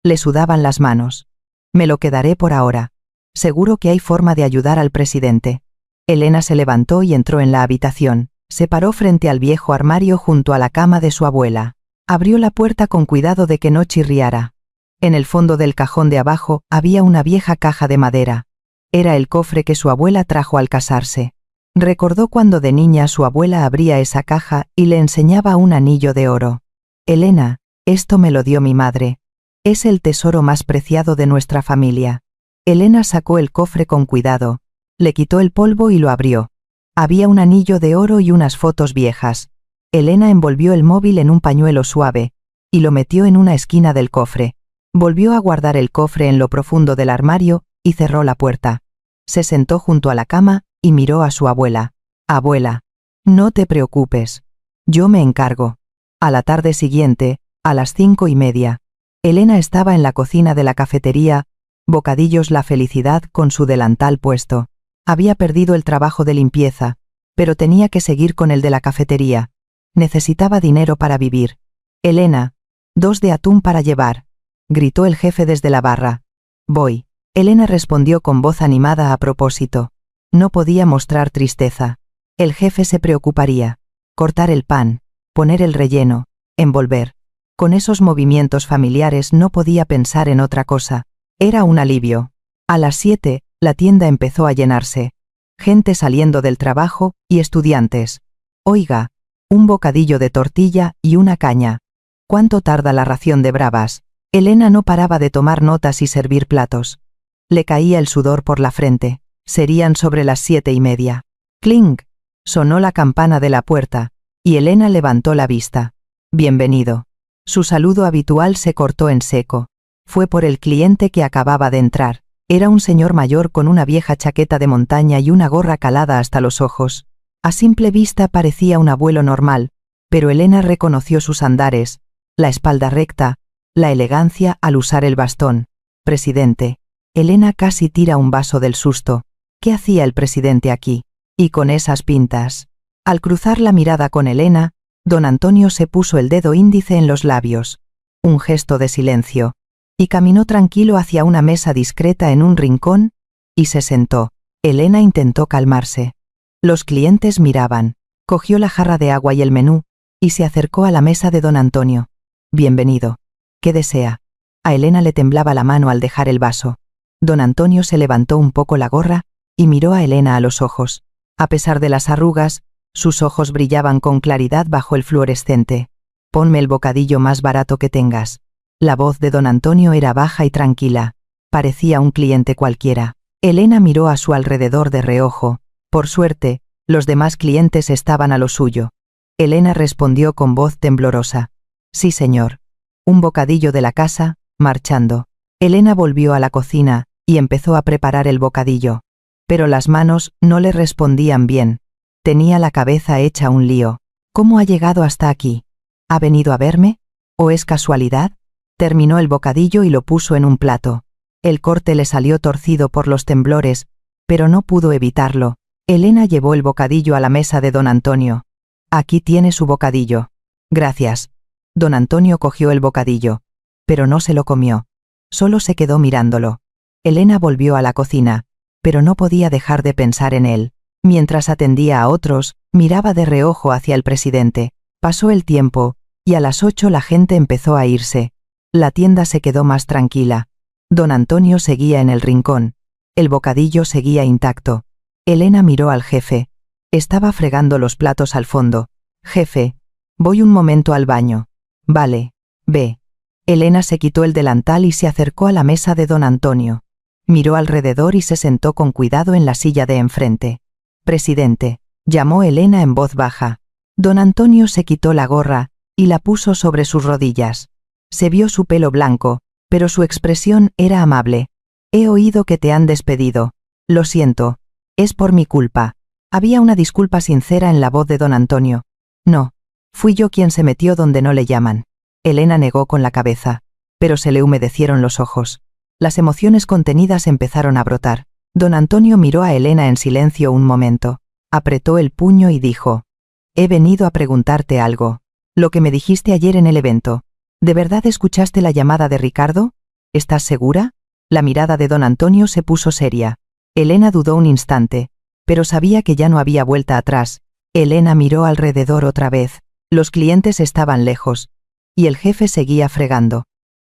Le sudaban las manos. Me lo quedaré por ahora. Seguro que hay forma de ayudar al presidente. Elena se levantó y entró en la habitación. Se paró frente al viejo armario junto a la cama de su abuela. Abrió la puerta con cuidado de que no chirriara. En el fondo del cajón de abajo había una vieja caja de madera. Era el cofre que su abuela trajo al casarse. Recordó cuando de niña su abuela abría esa caja y le enseñaba un anillo de oro. Elena, esto me lo dio mi madre. Es el tesoro más preciado de nuestra familia. Elena sacó el cofre con cuidado. Le quitó el polvo y lo abrió. Había un anillo de oro y unas fotos viejas. Elena envolvió el móvil en un pañuelo suave y lo metió en una esquina del cofre. Volvió a guardar el cofre en lo profundo del armario y cerró la puerta. Se sentó junto a la cama y miró a su abuela. Abuela, no te preocupes. Yo me encargo. A la tarde siguiente, a las 5:30, Elena estaba en la cocina de la cafetería, Bocadillos La Felicidad con su delantal puesto. Había perdido el trabajo de limpieza, pero tenía que seguir con el de la cafetería. Necesitaba dinero para vivir. Elena, 2 de atún para llevar, gritó el jefe desde la barra. Voy. Elena respondió con voz animada a propósito. No podía mostrar tristeza. El jefe se preocuparía. Cortar el pan, poner el relleno, envolver. Con esos movimientos familiares no podía pensar en otra cosa. Era un alivio. A las 7, la tienda empezó a llenarse. Gente saliendo del trabajo y estudiantes. Oiga, Un bocadillo de tortilla y una caña. ¿Cuánto tarda la ración de bravas? Elena no paraba de tomar notas y servir platos. Le caía el sudor por la frente. Serían sobre las 7:30. ¡Clink! Sonó la campana de la puerta, y Elena levantó la vista. Bienvenido. Su saludo habitual se cortó en seco. Fue por el cliente que acababa de entrar. Era un señor mayor con una vieja chaqueta de montaña y una gorra calada hasta los ojos. A simple vista parecía un abuelo normal, pero Elena reconoció sus andares, la espalda recta, la elegancia al usar el bastón. Presidente. Elena casi tira un vaso del susto. ¿Qué hacía el presidente aquí? Y con esas pintas. Al cruzar la mirada con Elena, don Antonio se puso el dedo índice en los labios. Un gesto de silencio. Y caminó tranquilo hacia una mesa discreta en un rincón, y se sentó. Elena intentó calmarse. Los clientes miraban. Cogió la jarra de agua y el menú, y se acercó a la mesa de don Antonio. Bienvenido. ¿Qué desea? A Elena le temblaba la mano al dejar el vaso. Don Antonio se levantó un poco la gorra, y miró a Elena a los ojos. A pesar de las arrugas, sus ojos brillaban con claridad bajo el fluorescente. Ponme el bocadillo más barato que tengas. La voz de don Antonio era baja y tranquila. Parecía un cliente cualquiera. Elena miró a su alrededor de reojo. Por suerte, los demás clientes estaban a lo suyo. Elena respondió con voz temblorosa. Sí, señor. Un bocadillo de la casa, marchando. Elena volvió a la cocina, y empezó a preparar el bocadillo. Pero las manos no le respondían bien. Tenía la cabeza hecha un lío. ¿Cómo ha llegado hasta aquí? ¿Ha venido a verme? ¿O es casualidad? Terminó el bocadillo y lo puso en un plato. El corte le salió torcido por los temblores, pero no pudo evitarlo. Elena llevó el bocadillo a la mesa de don Antonio. Aquí tiene su bocadillo. Gracias. Don Antonio cogió el bocadillo, pero no se lo comió. Solo se quedó mirándolo. Elena volvió a la cocina, pero no podía dejar de pensar en él. Mientras atendía a otros, miraba de reojo hacia el presidente. Pasó el tiempo, y a las 8 la gente empezó a irse. La tienda se quedó más tranquila. Don Antonio seguía en el rincón. El bocadillo seguía intacto. Elena miró al jefe. Estaba fregando los platos al fondo. Jefe, voy un momento al baño. Vale, ve. Elena se quitó el delantal y se acercó a la mesa de don Antonio. Miró alrededor y se sentó con cuidado en la silla de enfrente. Presidente, llamó Elena en voz baja. Don Antonio se quitó la gorra y la puso sobre sus rodillas. Se vio su pelo blanco, pero su expresión era amable. He oído que te han despedido. Lo siento. Es por mi culpa. Había una disculpa sincera en la voz de don Antonio. No. Fui yo quien se metió donde no le llaman. Elena negó con la cabeza, pero se le humedecieron los ojos. Las emociones contenidas empezaron a brotar. Don Antonio miró a Elena en silencio un momento. Apretó el puño y dijo: He venido a preguntarte algo. Lo que me dijiste ayer en el evento. ¿De verdad escuchaste la llamada de Ricardo? ¿Estás segura? La mirada de don Antonio se puso seria. Elena dudó un instante, pero sabía que ya no había vuelta atrás. Elena miró alrededor otra vez. Los clientes estaban lejos, y el jefe seguía fregando.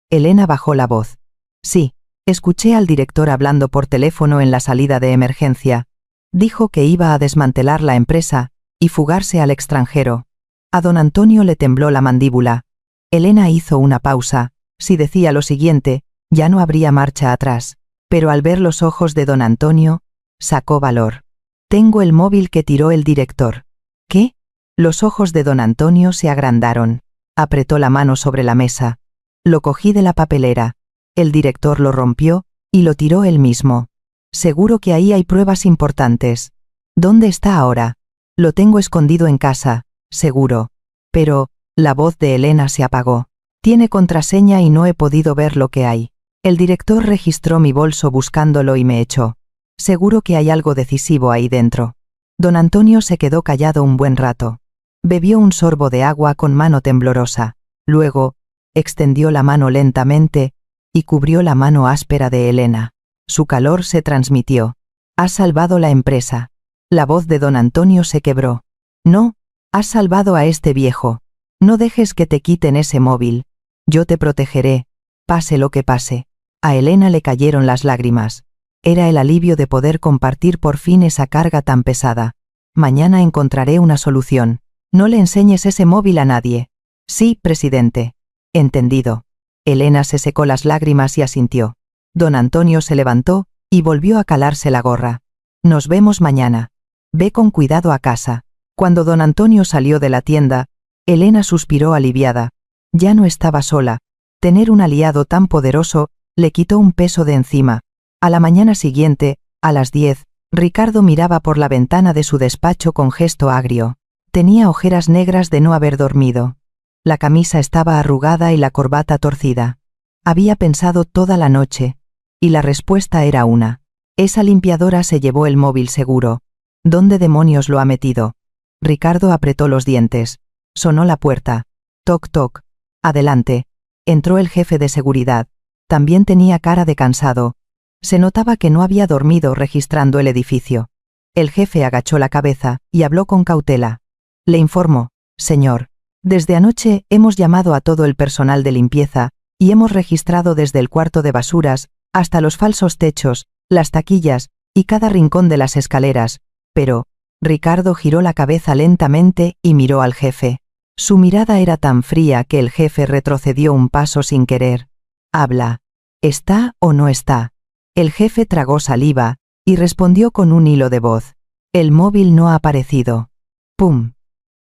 Elena bajó la voz. Sí, escuché al director hablando por teléfono en la salida de emergencia. Dijo que iba a desmantelar la empresa y fugarse al extranjero. A don Antonio le tembló la mandíbula. Elena hizo una pausa. Si decía lo siguiente, ya no habría marcha atrás. Pero al ver los ojos de don Antonio, sacó valor. Tengo el móvil que tiró el director. ¿Qué? Los ojos de don Antonio se agrandaron. Apretó la mano sobre la mesa. Lo cogí de la papelera. El director lo rompió y lo tiró él mismo. Seguro que ahí hay pruebas importantes. ¿Dónde está ahora? Lo tengo escondido en casa, seguro. Pero, la voz de Elena se apagó. Tiene contraseña y no he podido ver lo que hay. El director registró mi bolso buscándolo y me echó. Seguro que hay algo decisivo ahí dentro. Don Antonio se quedó callado un buen rato. Bebió un sorbo de agua con mano temblorosa. Luego, extendió la mano lentamente y cubrió la mano áspera de Elena. Su calor se transmitió. Has salvado la empresa. La voz de don Antonio se quebró. No, has salvado a este viejo. No dejes que te quiten ese móvil. Yo te protegeré, pase lo que pase. A Elena le cayeron las lágrimas. Era el alivio de poder compartir por fin esa carga tan pesada. Mañana encontraré una solución. No le enseñes ese móvil a nadie. Sí, presidente. Entendido. Elena se secó las lágrimas y asintió. Don Antonio se levantó y volvió a calarse la gorra. Nos vemos mañana. Ve con cuidado a casa. Cuando don Antonio salió de la tienda, Elena suspiró aliviada. Ya no estaba sola. Tener un aliado tan poderoso le quitó un peso de encima. A la mañana siguiente, a las 10, Ricardo miraba por la ventana de su despacho con gesto agrio. Tenía ojeras negras de no haber dormido. La camisa estaba arrugada y la corbata torcida. Había pensado toda la noche, y la respuesta era una. Esa limpiadora se llevó el móvil seguro. ¿Dónde demonios lo ha metido? Ricardo apretó los dientes. Sonó la puerta. Toc toc. Adelante. Entró el jefe de seguridad. También tenía cara de cansado. Se notaba que no había dormido registrando el edificio. El jefe agachó la cabeza y habló con cautela. Le informo, señor. Desde anoche hemos llamado a todo el personal de limpieza y hemos registrado desde el cuarto de basuras hasta los falsos techos, las taquillas y cada rincón de las escaleras, pero Ricardo giró la cabeza lentamente y miró al jefe. Su mirada era tan fría que el jefe retrocedió un paso sin querer. Habla. ¿Está o no está? El jefe tragó saliva y respondió con un hilo de voz. El móvil no ha aparecido. ¡Pum!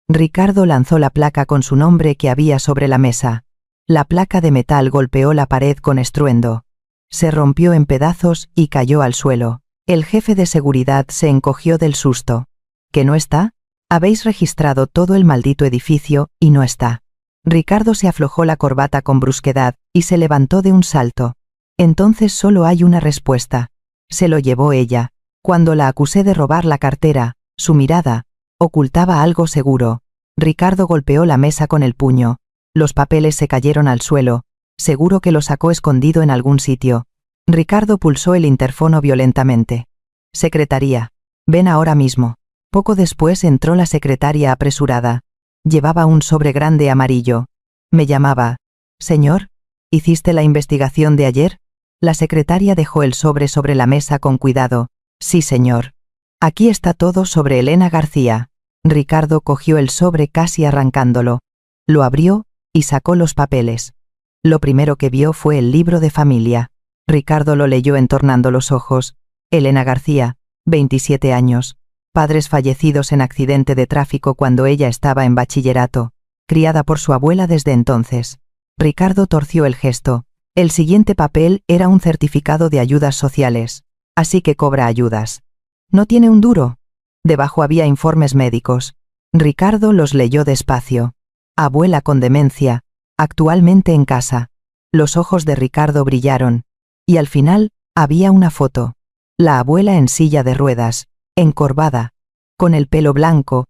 Ricardo lanzó la placa con su nombre que había sobre la mesa. La placa de metal golpeó la pared con estruendo. Se rompió en pedazos y cayó al suelo. El jefe de seguridad se encogió del susto. ¿Que no está? Habéis registrado todo el maldito edificio y no está. Ricardo se aflojó la corbata con brusquedad y se levantó de un salto. Entonces solo hay una respuesta. Se lo llevó ella. Cuando la acusé de robar la cartera, su mirada ocultaba algo seguro. Ricardo golpeó la mesa con el puño. Los papeles se cayeron al suelo. Seguro que lo sacó escondido en algún sitio. Ricardo pulsó el interfono violentamente. Secretaría. Ven ahora mismo. Poco después entró la secretaria apresurada. Llevaba un sobre grande amarillo. Me llamaba. Señor, ¿hiciste la investigación de ayer? La secretaria dejó el sobre la mesa con cuidado. Sí, señor. Aquí está todo sobre Elena García. Ricardo cogió el sobre casi arrancándolo. Lo abrió y sacó los papeles. Lo primero que vio fue el libro de familia. Ricardo lo leyó entornando los ojos. Elena García, 27 años. Padres fallecidos en accidente de tráfico cuando ella estaba en bachillerato. Criada por su abuela desde entonces. Ricardo torció el gesto. El siguiente papel era un certificado de ayudas sociales. Así que cobra ayudas. ¿No tiene un duro? Debajo había informes médicos. Ricardo los leyó despacio. Abuela con demencia, actualmente en casa. Los ojos de Ricardo brillaron. Y al final, había una foto. La abuela en silla de ruedas, encorvada, con el pelo blanco,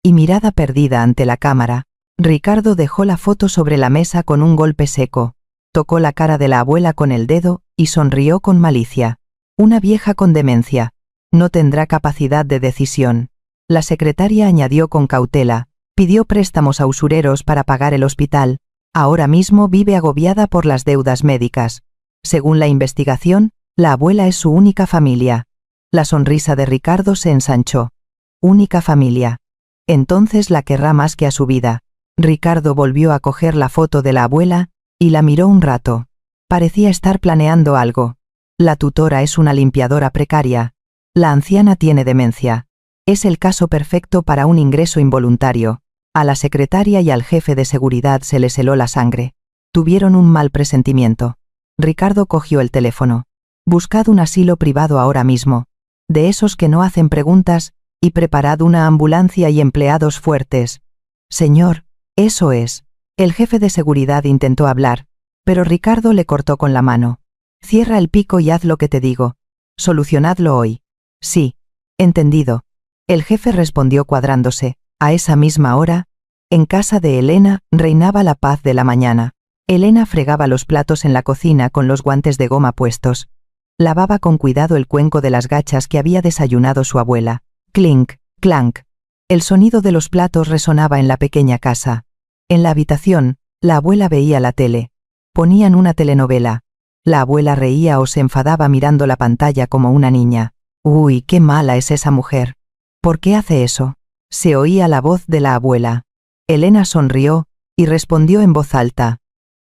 y mirada perdida ante la cámara. Ricardo dejó la foto sobre la mesa con un golpe seco. Tocó la cara de la abuela con el dedo y sonrió con malicia. Una vieja con demencia. No tendrá capacidad de decisión. La secretaria añadió con cautela. Pidió préstamos a usureros para pagar el hospital. Ahora mismo vive agobiada por las deudas médicas. Según la investigación, la abuela es su única familia. La sonrisa de Ricardo se ensanchó. Única familia. Entonces la querrá más que a su vida. Ricardo volvió a coger la foto de la abuela y la miró un rato. Parecía estar planeando algo. La tutora es una limpiadora precaria. La anciana tiene demencia. Es el caso perfecto para un ingreso involuntario. A la secretaria y al jefe de seguridad se les heló la sangre. Tuvieron un mal presentimiento. Ricardo cogió el teléfono. Buscad un asilo privado ahora mismo. De esos que no hacen preguntas, y preparad una ambulancia y empleados fuertes. Señor, eso es. El jefe de seguridad intentó hablar, pero Ricardo le cortó con la mano. Cierra el pico y haz lo que te digo. Solucionadlo hoy. Sí. Entendido. El jefe respondió cuadrándose. A esa misma hora, en casa de Elena, reinaba la paz de la mañana. Elena fregaba los platos en la cocina con los guantes de goma puestos. Lavaba con cuidado el cuenco de las gachas que había desayunado su abuela. Clink, clank. El sonido de los platos resonaba en la pequeña casa. En la habitación, la abuela veía la tele. Ponían una telenovela. La abuela reía o se enfadaba mirando la pantalla como una niña. Uy, qué mala es esa mujer. ¿Por qué hace eso? Se oía la voz de la abuela. Elena sonrió y respondió en voz alta.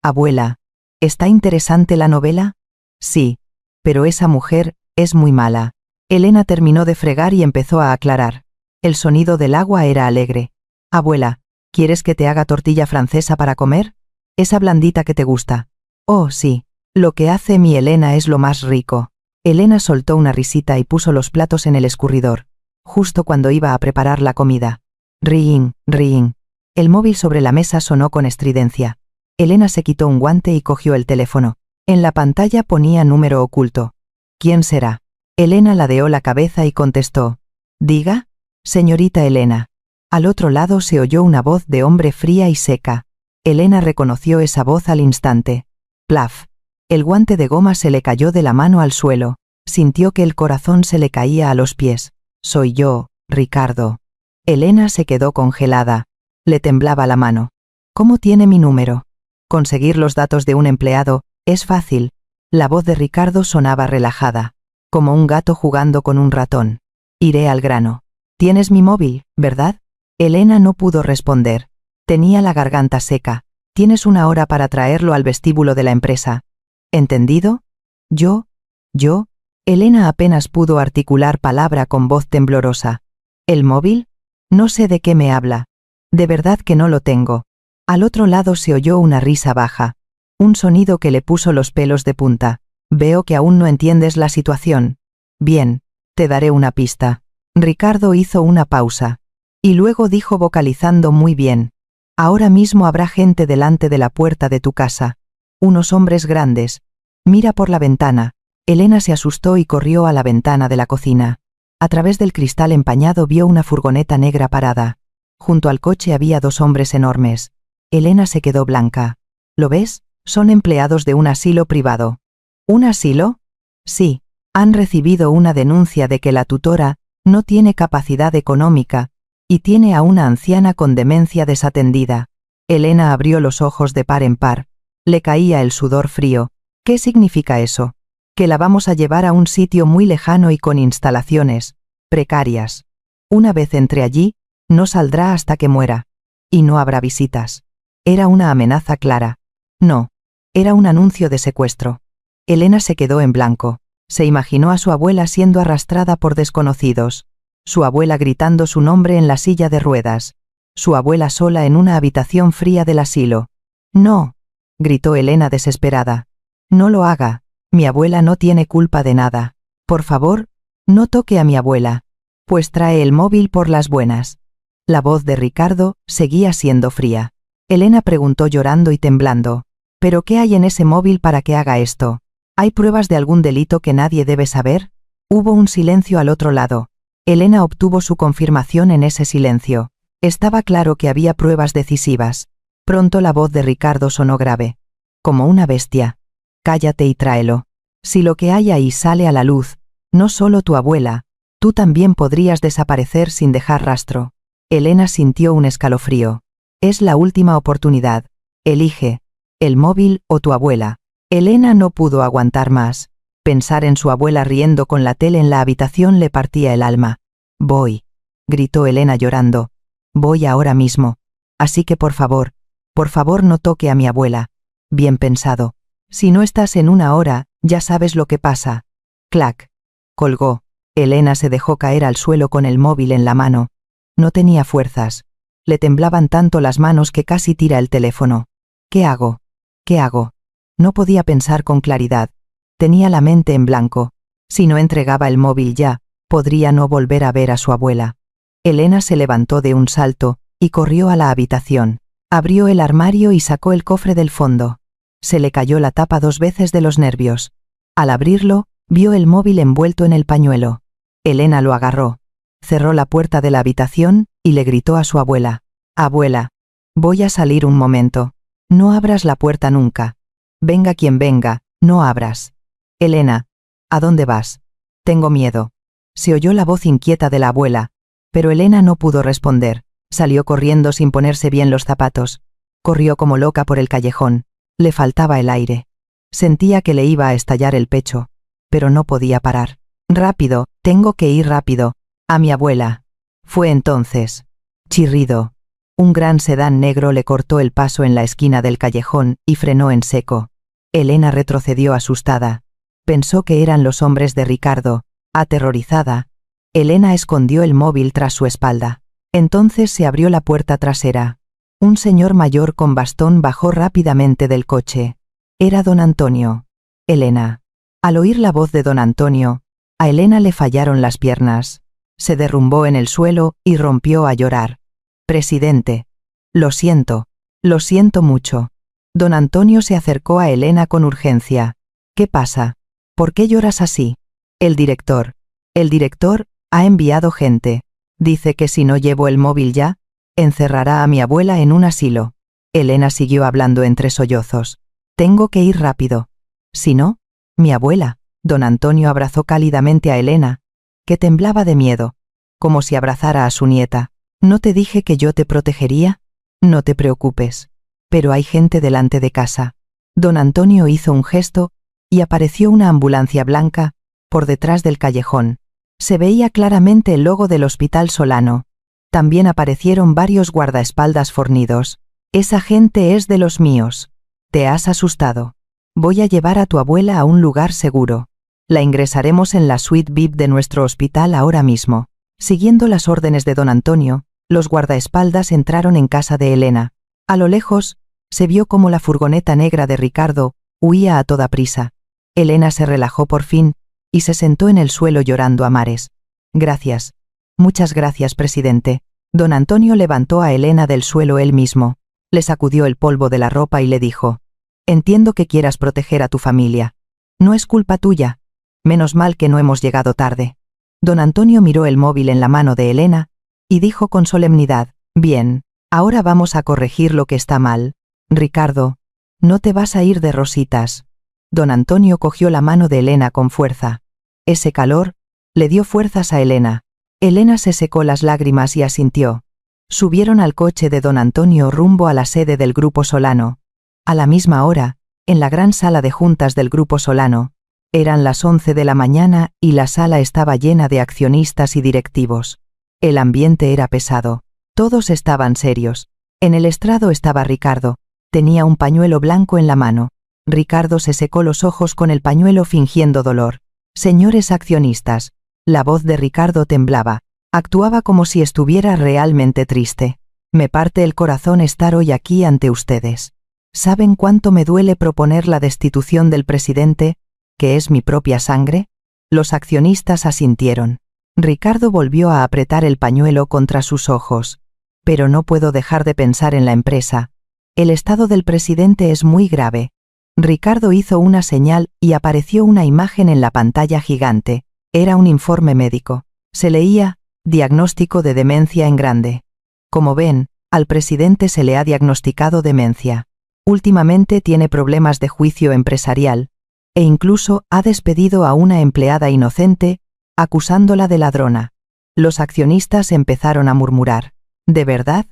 Abuela, ¿está interesante la novela? Sí, pero esa mujer es muy mala. Elena terminó de fregar y empezó a aclarar. El sonido del agua era alegre. Abuela, ¿quieres que te haga tortilla francesa para comer? Esa blandita que te gusta. Oh, sí. Lo que hace mi Elena es lo más rico. Elena soltó una risita y puso los platos en el escurridor, justo cuando iba a preparar la comida. Ring, ring. El móvil sobre la mesa sonó con estridencia. Elena se quitó un guante y cogió el teléfono. En la pantalla ponía número oculto. ¿Quién será? Elena ladeó la cabeza y contestó. Diga, señorita Elena. Al otro lado se oyó una voz de hombre fría y seca. Elena reconoció esa voz al instante. Plaf. El guante de goma se le cayó de la mano al suelo. Sintió que el corazón se le caía a los pies. Soy yo, Ricardo. Elena se quedó congelada. Le temblaba la mano. ¿Cómo tiene mi número? Conseguir los datos de un empleado es fácil. La voz de Ricardo sonaba relajada, como un gato jugando con un ratón. Iré al grano. Tienes mi móvil, ¿verdad? Elena no pudo responder. Tenía la garganta seca. Tienes 1 hora para traerlo al vestíbulo de la empresa. ¿Entendido? Yo. Elena apenas pudo articular palabra con voz temblorosa. ¿El móvil? No sé de qué me habla. De verdad que no lo tengo. Al otro lado se oyó una risa baja. Un sonido que le puso los pelos de punta. Veo que aún no entiendes la situación. Bien, te daré una pista. Ricardo hizo una pausa. Y luego dijo vocalizando muy bien. Ahora mismo habrá gente delante de la puerta de tu casa. Unos hombres grandes. Mira por la ventana. Elena se asustó y corrió a la ventana de la cocina. A través del cristal empañado vio una furgoneta negra parada. Junto al coche había 2 hombres enormes. Elena se quedó blanca. ¿Lo ves? Son empleados de un asilo privado. ¿Un asilo? Sí. Han recibido una denuncia de que la tutora no tiene capacidad económica y tiene a una anciana con demencia desatendida. Elena abrió los ojos de par en par. Le caía el sudor frío. ¿Qué significa eso? Que la vamos a llevar a un sitio muy lejano y con instalaciones precarias. Una vez entre allí, no saldrá hasta que muera. Y no habrá visitas. Era una amenaza clara. No. Era un anuncio de secuestro. Elena se quedó en blanco. Se imaginó a su abuela siendo arrastrada por desconocidos. Su abuela gritando su nombre en la silla de ruedas. Su abuela sola en una habitación fría del asilo. No, gritó Elena desesperada. No lo haga. Mi abuela no tiene culpa de nada. Por favor, no toque a mi abuela. Pues trae el móvil por las buenas. La voz de Ricardo seguía siendo fría. Elena preguntó llorando y temblando. ¿Pero qué hay en ese móvil para que haga esto? ¿Hay pruebas de algún delito que nadie debe saber? Hubo un silencio al otro lado. Elena obtuvo su confirmación en ese silencio. Estaba claro que había pruebas decisivas. Pronto la voz de Ricardo sonó grave. Como una bestia. Cállate y tráelo. Si lo que hay ahí sale a la luz, no solo tu abuela, tú también podrías desaparecer sin dejar rastro. Elena sintió un escalofrío. Es la última oportunidad. Elige. El móvil o tu abuela. Elena no pudo aguantar más. Pensar en su abuela riendo con la tele en la habitación le partía el alma. Voy. Gritó Elena llorando. Voy ahora mismo. Así que por favor no toque a mi abuela. Bien pensado. Si no estás en 1 hora, ya sabes lo que pasa. Clac. Colgó. Elena se dejó caer al suelo con el móvil en la mano. No tenía fuerzas. Le temblaban tanto las manos que casi tira el teléfono. ¿Qué hago? ¿Qué hago? No podía pensar con claridad. Tenía la mente en blanco. Si no entregaba el móvil ya, podría no volver a ver a su abuela. Elena se levantó de un salto y corrió a la habitación. Abrió el armario y sacó el cofre del fondo. Se le cayó la tapa 2 veces de los nervios. Al abrirlo, vio el móvil envuelto en el pañuelo. Elena lo agarró. Cerró la puerta de la habitación y le gritó a su abuela. Abuela, voy a salir un momento. No abras la puerta nunca. Venga quien venga, no abras. Elena, ¿a dónde vas? Tengo miedo. Se oyó la voz inquieta de la abuela, pero Elena no pudo responder. Salió corriendo sin ponerse bien los zapatos. Corrió como loca por el callejón. Le faltaba el aire. Sentía que le iba a estallar el pecho, pero no podía parar. Rápido, tengo que ir rápido. A mi abuela. Fue entonces. Chirrido. Un gran sedán negro le cortó el paso en la esquina del callejón y frenó en seco. Elena retrocedió asustada. Pensó que eran los hombres de Ricardo. Aterrorizada, Elena escondió el móvil tras su espalda. Entonces se abrió la puerta trasera. Un señor mayor con bastón bajó rápidamente del coche. Era don Antonio. Elena. Al oír la voz de don Antonio, a Elena le fallaron las piernas. Se derrumbó en el suelo y rompió a llorar. Presidente. Lo siento mucho. Don Antonio se acercó a Elena con urgencia. ¿Qué pasa? ¿Por qué lloras así? El director ha enviado gente. Dice que si no llevo el móvil ya, encerrará a mi abuela en un asilo. Elena siguió hablando entre sollozos. Tengo que ir rápido. Si no, mi abuela. Don Antonio abrazó cálidamente a Elena, que temblaba de miedo, como si abrazara a su nieta. ¿No te dije que yo te protegería? No te preocupes. Pero hay gente delante de casa. Don Antonio hizo un gesto, y apareció una ambulancia blanca, por detrás del callejón. Se veía claramente el logo del Hospital Solano. También aparecieron varios guardaespaldas fornidos. Esa gente es de los míos. Te has asustado. Voy a llevar a tu abuela a un lugar seguro. La ingresaremos en la suite VIP de nuestro hospital ahora mismo. Siguiendo las órdenes de don Antonio, los guardaespaldas entraron en casa de Elena. A lo lejos, se vio cómo la furgoneta negra de Ricardo huía a toda prisa. Elena se relajó por fin, y se sentó en el suelo llorando a mares. Gracias. Muchas gracias, presidente. Don Antonio levantó a Elena del suelo él mismo, le sacudió el polvo de la ropa y le dijo: Entiendo que quieras proteger a tu familia. No es culpa tuya. Menos mal que no hemos llegado tarde. Don Antonio miró el móvil en la mano de Elena, y dijo con solemnidad: Bien, ahora vamos a corregir lo que está mal. Ricardo, no te vas a ir de rositas. Don Antonio cogió la mano de Elena con fuerza. Ese calor le dio fuerzas a Elena. Elena se secó las lágrimas y asintió. Subieron al coche de don Antonio rumbo a la sede del Grupo Solano. A la misma hora, en la gran sala de juntas del Grupo Solano, eran las 11 de la mañana y la sala estaba llena de accionistas y directivos. El ambiente era pesado. Todos estaban serios. En el estrado estaba Ricardo. Tenía un pañuelo blanco en la mano. Ricardo se secó los ojos con el pañuelo fingiendo dolor. Señores accionistas. La voz de Ricardo temblaba. Actuaba como si estuviera realmente triste. Me parte el corazón estar hoy aquí ante ustedes. ¿Saben cuánto me duele proponer la destitución del presidente, que es mi propia sangre? Los accionistas asintieron. Ricardo volvió a apretar el pañuelo contra sus ojos. Pero no puedo dejar de pensar en la empresa. El estado del presidente es muy grave. Ricardo hizo una señal y apareció una imagen en la pantalla gigante. Era un informe médico. Se leía: diagnóstico de demencia en grande. Como ven, al presidente se le ha diagnosticado demencia. Últimamente tiene problemas de juicio empresarial, e incluso ha despedido a una empleada inocente, acusándola de ladrona. Los accionistas empezaron a murmurar: ¿de verdad?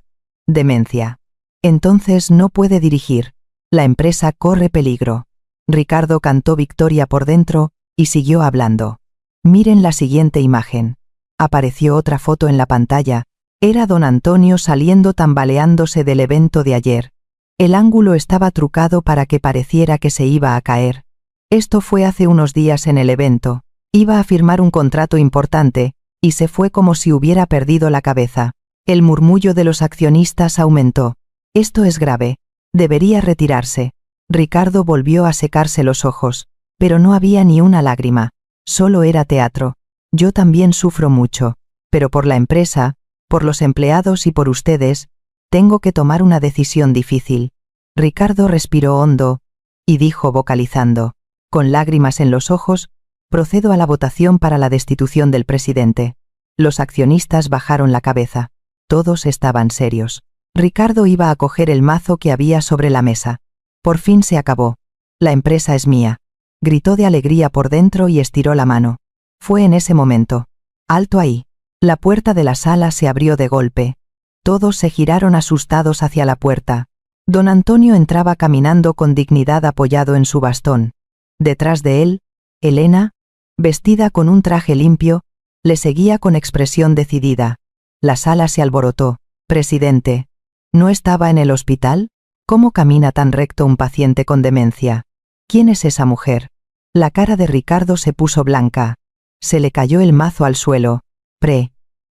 Demencia. Entonces no puede dirigir. La empresa corre peligro. Ricardo cantó victoria por dentro, y siguió hablando. Miren la siguiente imagen. Apareció otra foto en la pantalla. Era don Antonio saliendo tambaleándose del evento de ayer. El ángulo estaba trucado para que pareciera que se iba a caer. Esto fue hace unos días en el evento. Iba a firmar un contrato importante, y se fue como si hubiera perdido la cabeza. El murmullo de los accionistas aumentó. Esto es grave. Debería retirarse. Ricardo volvió a secarse los ojos, pero no había ni una lágrima. Solo era teatro. Yo también sufro mucho, pero por la empresa, por los empleados y por ustedes, tengo que tomar una decisión difícil. Ricardo respiró hondo, y dijo vocalizando, con lágrimas en los ojos: procedo a la votación para la destitución del presidente. Los accionistas bajaron la cabeza. Todos estaban serios. Ricardo iba a coger el mazo que había sobre la mesa. Por fin se acabó. La empresa es mía. Gritó de alegría por dentro y estiró la mano. Fue en ese momento. Alto ahí. La puerta de la sala se abrió de golpe. Todos se giraron asustados hacia la puerta. Don Antonio entraba caminando con dignidad apoyado en su bastón. Detrás de él, Elena, vestida con un traje limpio, le seguía con expresión decidida. La sala se alborotó. Presidente. ¿No estaba en el hospital? ¿Cómo camina tan recto un paciente con demencia? ¿Quién es esa mujer? La cara de Ricardo se puso blanca. Se le cayó el mazo al suelo.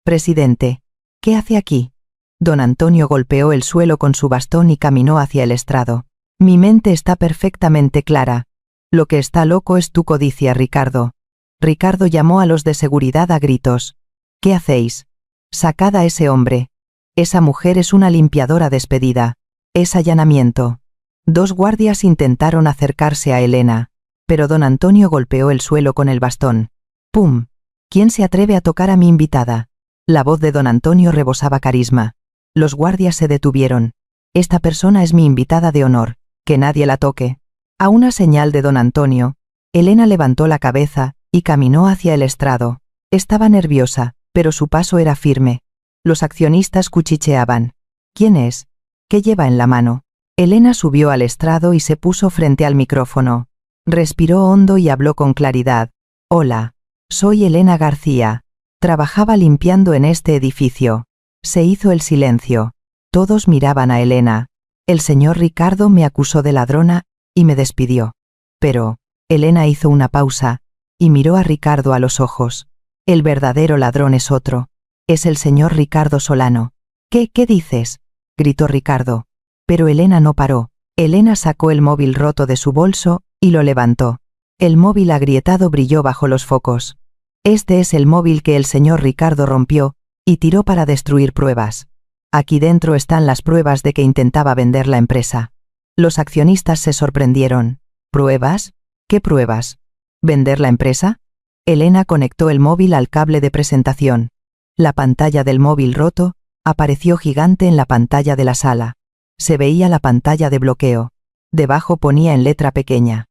Presidente, ¿qué hace aquí? Don Antonio golpeó el suelo con su bastón y caminó hacia el estrado. Mi mente está perfectamente clara. Lo que está loco es tu codicia, Ricardo. Ricardo llamó a los de seguridad a gritos. ¿Qué hacéis? Sacad a ese hombre. Esa mujer es una limpiadora despedida. Es allanamiento. 2 guardias intentaron acercarse a Elena, pero don Antonio golpeó el suelo con el bastón. ¡Pum! ¿Quién se atreve a tocar a mi invitada? La voz de don Antonio rebosaba carisma. Los guardias se detuvieron. Esta persona es mi invitada de honor. Que nadie la toque. A una señal de don Antonio, Elena levantó la cabeza y caminó hacia el estrado. Estaba nerviosa, pero su paso era firme. Los accionistas cuchicheaban. ¿Quién es? ¿Qué lleva en la mano? Elena subió al estrado y se puso frente al micrófono. Respiró hondo y habló con claridad. Hola, soy Elena García. Trabajaba limpiando en este edificio. Se hizo el silencio. Todos miraban a Elena. El señor Ricardo me acusó de ladrona y me despidió. Pero, Elena hizo una pausa y miró a Ricardo a los ojos. El verdadero ladrón es otro. Es el señor Ricardo Solano. ¿Qué dices? Gritó Ricardo. Pero Elena no paró. Elena sacó el móvil roto de su bolso y lo levantó. El móvil agrietado brilló bajo los focos. Este es el móvil que el señor Ricardo rompió y tiró para destruir pruebas. Aquí dentro están las pruebas de que intentaba vender la empresa. Los accionistas se sorprendieron. ¿Pruebas? ¿Qué pruebas? ¿Vender la empresa? Elena conectó el móvil al cable de presentación. La pantalla del móvil roto apareció gigante en la pantalla de la sala. Se veía la pantalla de bloqueo. Debajo ponía en letra pequeña.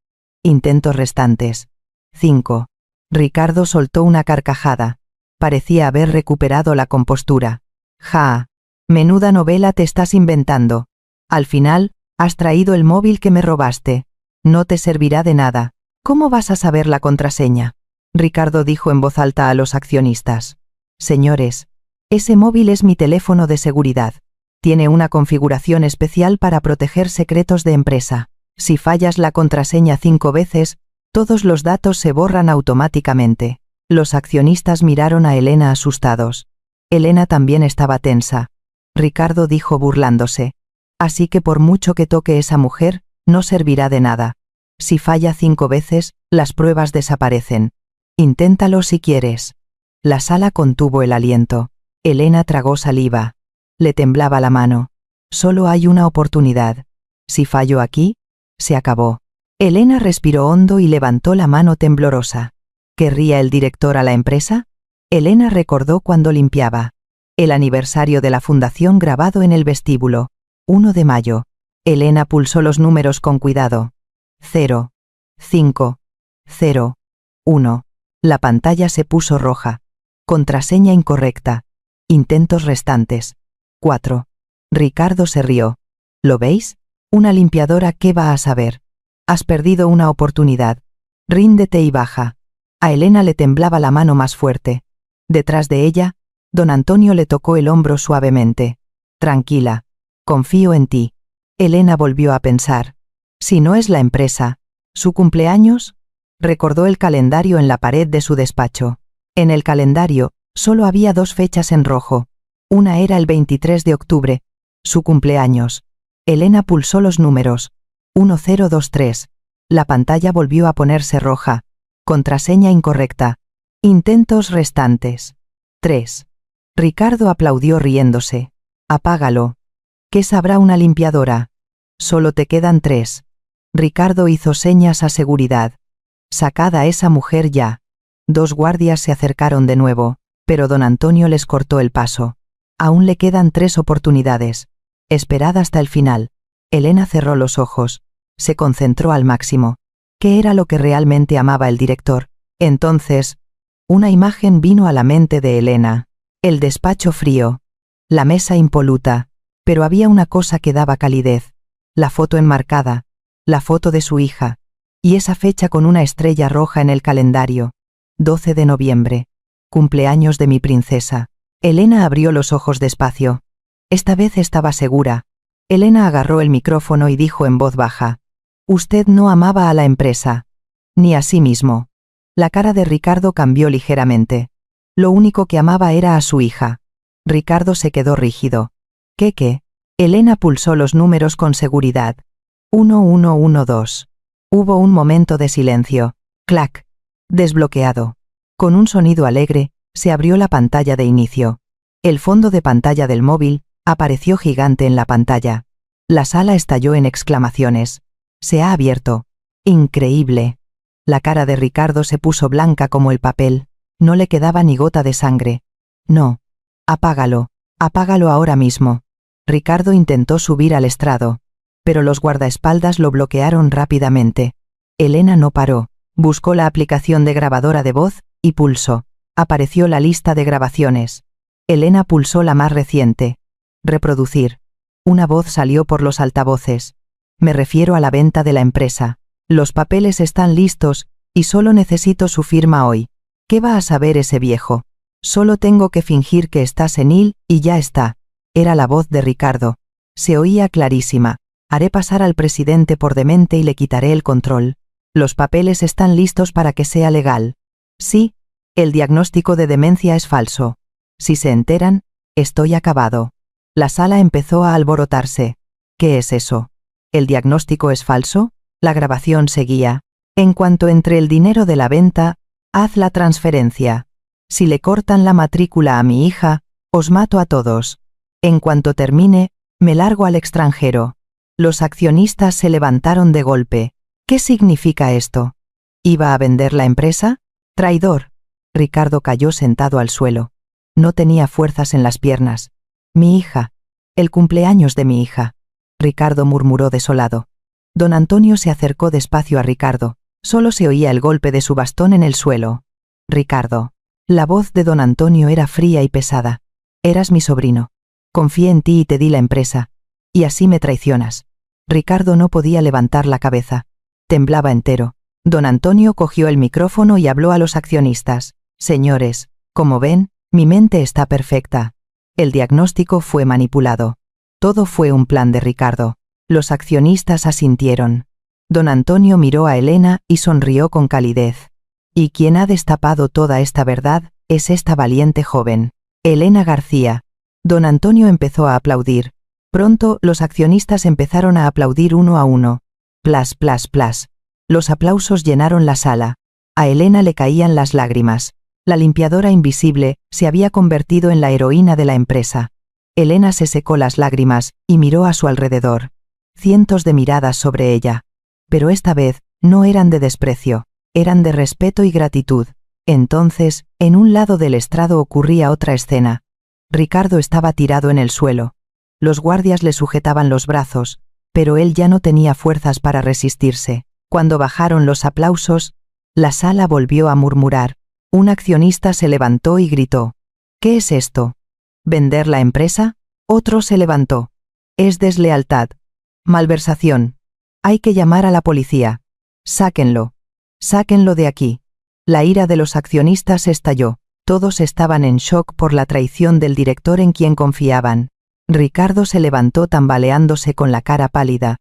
Intentos restantes. 5. Ricardo soltó una carcajada. Parecía haber recuperado la compostura. Ja. Menuda novela te estás inventando. Al final, has traído el móvil que me robaste. No te servirá de nada. ¿Cómo vas a saber la contraseña? Ricardo dijo en voz alta a los accionistas. Señores, ese móvil es mi teléfono de seguridad. Tiene una configuración especial para proteger secretos de empresa. Si fallas la contraseña 5 veces, todos los datos se borran automáticamente. Los accionistas miraron a Elena asustados. Elena también estaba tensa. Ricardo dijo burlándose. Así que por mucho que toque esa mujer, no servirá de nada. Si falla 5 veces, las pruebas desaparecen. Inténtalo si quieres. La sala contuvo el aliento. Elena tragó saliva. Le temblaba la mano. Solo hay una oportunidad. Si fallo aquí, se acabó. Elena respiró hondo y levantó la mano temblorosa. ¿Querría el director a la empresa? Elena recordó cuando limpiaba. El aniversario de la fundación grabado en el vestíbulo. 1 de mayo. Elena pulsó los números con cuidado. 0, 5, 0, 1. La pantalla se puso roja. Contraseña incorrecta. Intentos restantes. 4. Ricardo se rió. ¿Lo veis? Una limpiadora, ¿qué va a saber? Has perdido una oportunidad. Ríndete y baja. A Elena le temblaba la mano más fuerte. Detrás de ella, don Antonio le tocó el hombro suavemente. Tranquila. Confío en ti. Elena volvió a pensar. Si no es la empresa, ¿su cumpleaños? Recordó el calendario en la pared de su despacho. En el calendario, solo había 2 fechas en rojo. Una era el 23 de octubre, su cumpleaños. Elena pulsó los números. 1023. La pantalla volvió a ponerse roja. Contraseña incorrecta. Intentos restantes. 3. Ricardo aplaudió riéndose. Apágalo. ¿Qué sabrá una limpiadora? Solo te quedan 3. Ricardo hizo señas a seguridad. Sacad a esa mujer ya. 2 guardias se acercaron de nuevo, pero don Antonio les cortó el paso. Aún le quedan 3 oportunidades. Esperad hasta el final. Elena cerró los ojos. Se concentró al máximo. ¿Qué era lo que realmente amaba el director? Entonces, una imagen vino a la mente de Elena. El despacho frío. La mesa impoluta. Pero había una cosa que daba calidez. La foto enmarcada. La foto de su hija. Y esa fecha con una estrella roja en el calendario. 12 de noviembre. Cumpleaños de mi princesa. Elena abrió los ojos despacio. Esta vez estaba segura. Elena agarró el micrófono y dijo en voz baja: «Usted no amaba a la empresa. Ni a sí mismo». La cara de Ricardo cambió ligeramente. Lo único que amaba era a su hija. Ricardo se quedó rígido. ¿Qué? Elena pulsó los números con seguridad. 1112. Hubo un momento de silencio. Clac. Desbloqueado. Con un sonido alegre, se abrió la pantalla de inicio. El fondo de pantalla del móvil apareció gigante en la pantalla. La sala estalló en exclamaciones. Se ha abierto. Increíble. La cara de Ricardo se puso blanca como el papel. No le quedaba ni gota de sangre. No. Apágalo. Apágalo ahora mismo. Ricardo intentó subir al estrado, pero los guardaespaldas lo bloquearon rápidamente. Elena no paró. Buscó la aplicación de grabadora de voz y pulsó. Apareció la lista de grabaciones. Elena pulsó la más reciente. Reproducir. Una voz salió por los altavoces. Me refiero a la venta de la empresa. Los papeles están listos y solo necesito su firma hoy. ¿Qué va a saber ese viejo? Solo tengo que fingir que está senil y ya está. Era la voz de Ricardo. Se oía clarísima. Haré pasar al presidente por demente y le quitaré el control. Los papeles están listos para que sea legal. Sí, el diagnóstico de demencia es falso. Si se enteran, estoy acabado. La sala empezó a alborotarse. ¿Qué es eso? ¿El diagnóstico es falso? La grabación seguía. En cuanto entre el dinero de la venta, haz la transferencia. Si le cortan la matrícula a mi hija, os mato a todos. En cuanto termine, me largo al extranjero. Los accionistas se levantaron de golpe. ¿Qué significa esto? ¿Iba a vender la empresa? Traidor. Ricardo cayó sentado al suelo. No tenía fuerzas en las piernas. Mi hija. El cumpleaños de mi hija. Ricardo murmuró desolado. Don Antonio se acercó despacio a Ricardo. Solo se oía el golpe de su bastón en el suelo. Ricardo. La voz de don Antonio era fría y pesada. Eras mi sobrino. Confié en ti y te di la empresa. Y así me traicionas. Ricardo no podía levantar la cabeza. Temblaba entero. Don Antonio cogió el micrófono y habló a los accionistas. Señores, como ven, mi mente está perfecta. El diagnóstico fue manipulado. Todo fue un plan de Ricardo. Los accionistas asintieron. Don Antonio miró a Elena y sonrió con calidez. Y quien ha destapado toda esta verdad es esta valiente joven, Elena García. Don Antonio empezó a aplaudir. Pronto los accionistas empezaron a aplaudir uno a uno. Plas, plas, plas. Los aplausos llenaron la sala. A Elena le caían las lágrimas. La limpiadora invisible se había convertido en la heroína de la empresa. Elena se secó las lágrimas y miró a su alrededor. Cientos de miradas sobre ella. Pero esta vez no eran de desprecio, eran de respeto y gratitud. Entonces, en un lado del estrado ocurría otra escena. Ricardo estaba tirado en el suelo. Los guardias le sujetaban los brazos, pero él ya no tenía fuerzas para resistirse. Cuando bajaron los aplausos, la sala volvió a murmurar. Un accionista se levantó y gritó. ¿Qué es esto? ¿Vender la empresa? Otro se levantó. Es deslealtad. Malversación. Hay que llamar a la policía. Sáquenlo. Sáquenlo de aquí. La ira de los accionistas estalló. Todos estaban en shock por la traición del director en quien confiaban. Ricardo se levantó tambaleándose con la cara pálida.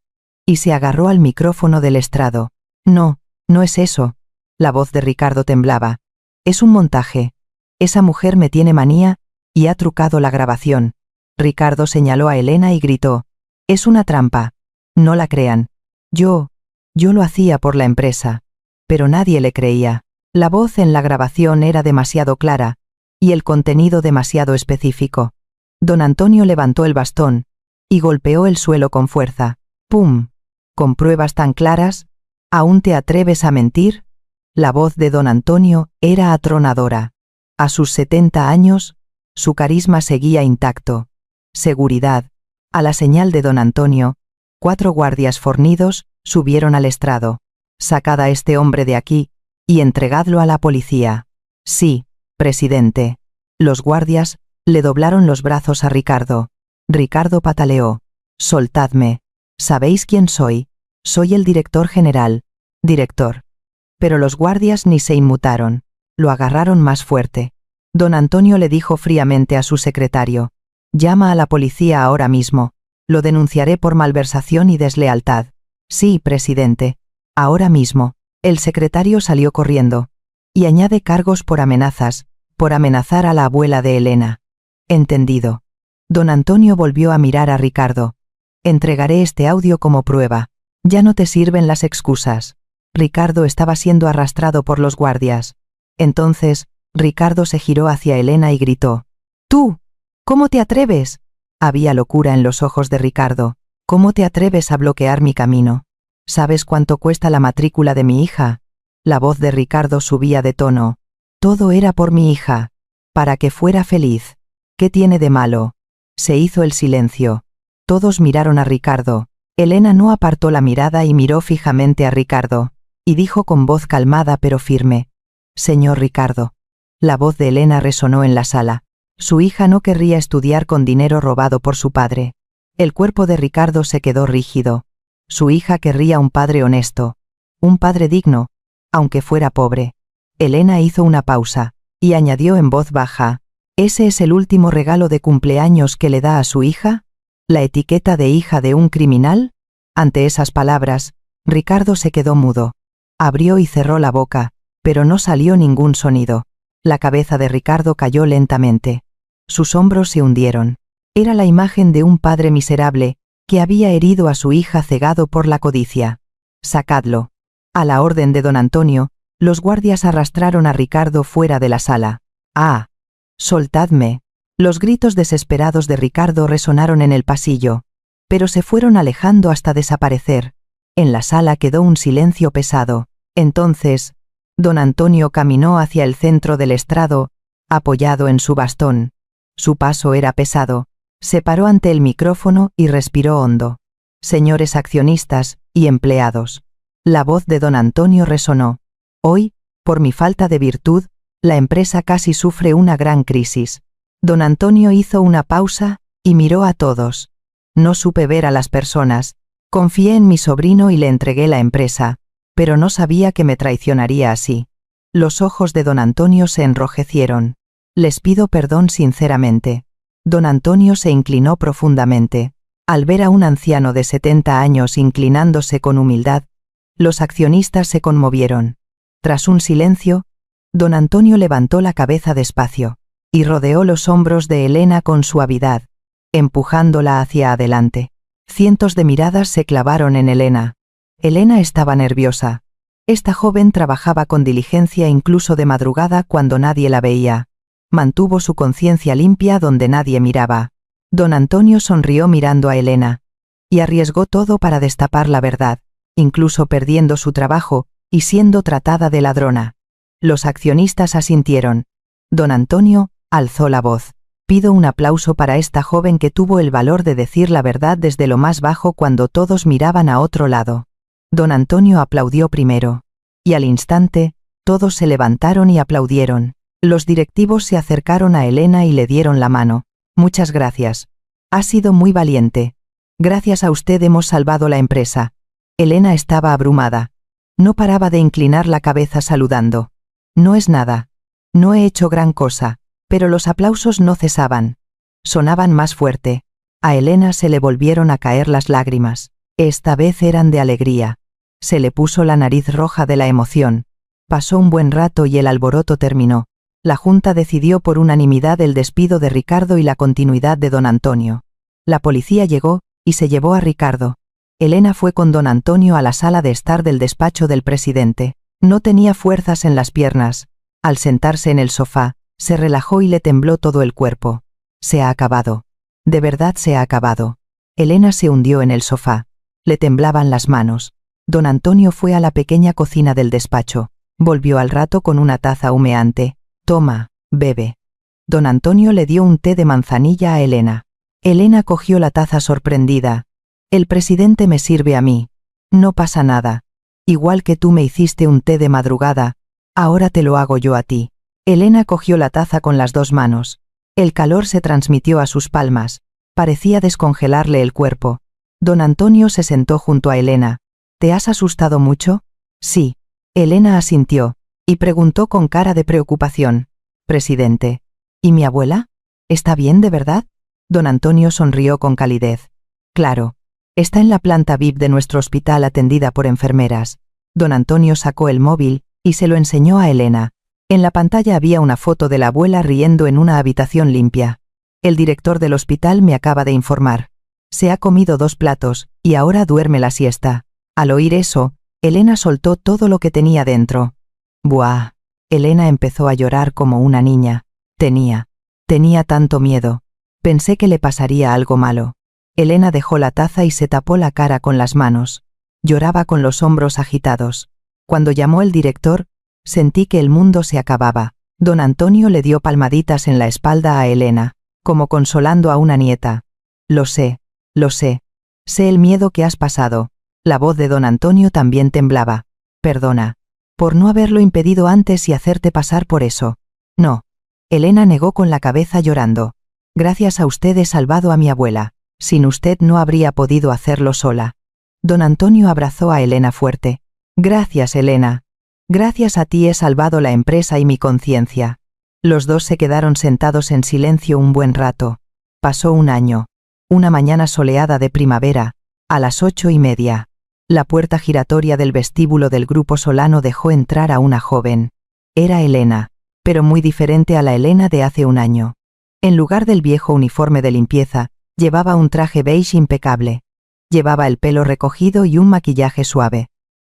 Y se agarró al micrófono del estrado. No, no es eso. La voz de Ricardo temblaba. Es un montaje. Esa mujer me tiene manía y ha trucado la grabación. Ricardo señaló a Elena y gritó. Es una trampa. No la crean. Yo lo hacía por la empresa. Pero nadie le creía. La voz en la grabación era demasiado clara, y el contenido demasiado específico. Don Antonio levantó el bastón, y golpeó el suelo con fuerza. ¡Pum! ¿Con pruebas tan claras? ¿Aún te atreves a mentir? La voz de don Antonio era atronadora. A sus 70 años, su carisma seguía intacto. Seguridad. A la señal de don Antonio, 4 guardias fornidos subieron al estrado. Sacad a este hombre de aquí y entregadlo a la policía. Sí, presidente. Los guardias le doblaron los brazos a Ricardo. Ricardo pataleó. Soltadme. ¿Sabéis quién soy? Soy el director general. Director. Pero los guardias ni se inmutaron. Lo agarraron más fuerte. Don Antonio le dijo fríamente a su secretario. Llama a la policía ahora mismo. Lo denunciaré por malversación y deslealtad. Sí, presidente. Ahora mismo. El secretario salió corriendo. Y añade cargos por amenazas, por amenazar a la abuela de Elena. Entendido. Don Antonio volvió a mirar a Ricardo. Entregaré este audio como prueba. Ya no te sirven las excusas. Ricardo estaba siendo arrastrado por los guardias. Entonces, Ricardo se giró hacia Elena y gritó. ¡Tú! ¿Cómo te atreves? Había locura en los ojos de Ricardo. ¿Cómo te atreves a bloquear mi camino? ¿Sabes cuánto cuesta la matrícula de mi hija? La voz de Ricardo subía de tono. Todo era por mi hija. Para que fuera feliz. ¿Qué tiene de malo? Se hizo el silencio. Todos miraron a Ricardo. Elena no apartó la mirada y miró fijamente a Ricardo. Y dijo con voz calmada pero firme. Señor Ricardo. La voz de Elena resonó en la sala. Su hija no querría estudiar con dinero robado por su padre. El cuerpo de Ricardo se quedó rígido. Su hija querría un padre honesto. Un padre digno, aunque fuera pobre. Elena hizo una pausa, y añadió en voz baja. ¿Ese es el último regalo de cumpleaños que le da a su hija? ¿La etiqueta de hija de un criminal? Ante esas palabras, Ricardo se quedó mudo. Abrió y cerró la boca, pero no salió ningún sonido. La cabeza de Ricardo cayó lentamente. Sus hombros se hundieron. Era la imagen de un padre miserable, que había herido a su hija cegado por la codicia. Sacadlo. A la orden de don Antonio, los guardias arrastraron a Ricardo fuera de la sala. ¡Ah! ¡Soltadme! Los gritos desesperados de Ricardo resonaron en el pasillo, pero se fueron alejando hasta desaparecer. En la sala quedó un silencio pesado. Entonces, don Antonio caminó hacia el centro del estrado, apoyado en su bastón. Su paso era pesado. Se paró ante el micrófono y respiró hondo. Señores accionistas y empleados. La voz de don Antonio resonó. Hoy, por mi falta de virtud, la empresa casi sufre una gran crisis. Don Antonio hizo una pausa y miró a todos. No supe ver a las personas. Confié en mi sobrino y le entregué la empresa, pero no sabía que me traicionaría así. Los ojos de don Antonio se enrojecieron. Les pido perdón sinceramente. Don Antonio se inclinó profundamente. Al ver a un anciano de 70 años inclinándose con humildad, los accionistas se conmovieron. Tras un silencio, don Antonio levantó la cabeza despacio, y rodeó los hombros de Elena con suavidad, empujándola hacia adelante. Cientos de miradas se clavaron en Elena. Elena estaba nerviosa. Esta joven trabajaba con diligencia incluso de madrugada cuando nadie la veía. Mantuvo su conciencia limpia donde nadie miraba. Don Antonio sonrió mirando a Elena. Y arriesgó todo para destapar la verdad, incluso perdiendo su trabajo y siendo tratada de ladrona. Los accionistas asintieron. Don Antonio alzó la voz. Pido un aplauso para esta joven que tuvo el valor de decir la verdad desde lo más bajo cuando todos miraban a otro lado. Don Antonio aplaudió primero. Y al instante, todos se levantaron y aplaudieron. Los directivos se acercaron a Elena y le dieron la mano. Muchas gracias. Ha sido muy valiente. Gracias a usted hemos salvado la empresa. Elena estaba abrumada. No paraba de inclinar la cabeza saludando. No es nada. No he hecho gran cosa. Pero los aplausos no cesaban. Sonaban más fuerte. A Elena se le volvieron a caer las lágrimas. Esta vez eran de alegría. Se le puso la nariz roja de la emoción. Pasó un buen rato y el alboroto terminó. La Junta decidió por unanimidad el despido de Ricardo y la continuidad de don Antonio. La policía llegó y se llevó a Ricardo. Elena fue con don Antonio a la sala de estar del despacho del presidente. No tenía fuerzas en las piernas. Al sentarse en el sofá, se relajó y le tembló todo el cuerpo. Se ha acabado. De verdad se ha acabado. Elena se hundió en el sofá. Le temblaban las manos. Don Antonio fue a la pequeña cocina del despacho. Volvió al rato con una taza humeante. Toma, bebe. Don Antonio le dio un té de manzanilla a Elena. Elena cogió la taza sorprendida. El presidente me sirve a mí. No pasa nada. Igual que tú me hiciste un té de madrugada, ahora te lo hago yo a ti. Elena cogió la taza con las dos manos. El calor se transmitió a sus palmas. Parecía descongelarle el cuerpo. Don Antonio se sentó junto a Elena. ¿Te has asustado mucho? Sí. Elena asintió, y preguntó con cara de preocupación. Presidente. ¿Y mi abuela? ¿Está bien de verdad? Don Antonio sonrió con calidez. Claro. Está en la planta VIP de nuestro hospital atendida por enfermeras. Don Antonio sacó el móvil y se lo enseñó a Elena. En la pantalla había una foto de la abuela riendo en una habitación limpia. El director del hospital me acaba de informar. Se ha comido 2 platos y ahora duerme la siesta. Al oír eso, Elena soltó todo lo que tenía dentro. Buah. Elena empezó a llorar como una niña. Tenía tanto miedo. Pensé que le pasaría algo malo. Elena dejó la taza y se tapó la cara con las manos. Lloraba con los hombros agitados. Cuando llamó el director, sentí que el mundo se acababa. Don Antonio le dio palmaditas en la espalda a Elena, como consolando a una nieta. Lo sé. Sé el miedo que has pasado. La voz de don Antonio también temblaba. Perdona. Por no haberlo impedido antes y hacerte pasar por eso. No. Elena negó con la cabeza llorando. Gracias a usted he salvado a mi abuela. Sin usted no habría podido hacerlo sola. Don Antonio abrazó a Elena fuerte. Gracias, Elena. Gracias a ti he salvado la empresa y mi conciencia. Los dos se quedaron sentados en silencio un buen rato. Pasó un año. Una mañana soleada de primavera, a las 8:30. La puerta giratoria del vestíbulo del Grupo Solano dejó entrar a una joven. Era Elena, pero muy diferente a la Elena de hace un año. En lugar del viejo uniforme de limpieza, llevaba un traje beige impecable. Llevaba el pelo recogido y un maquillaje suave.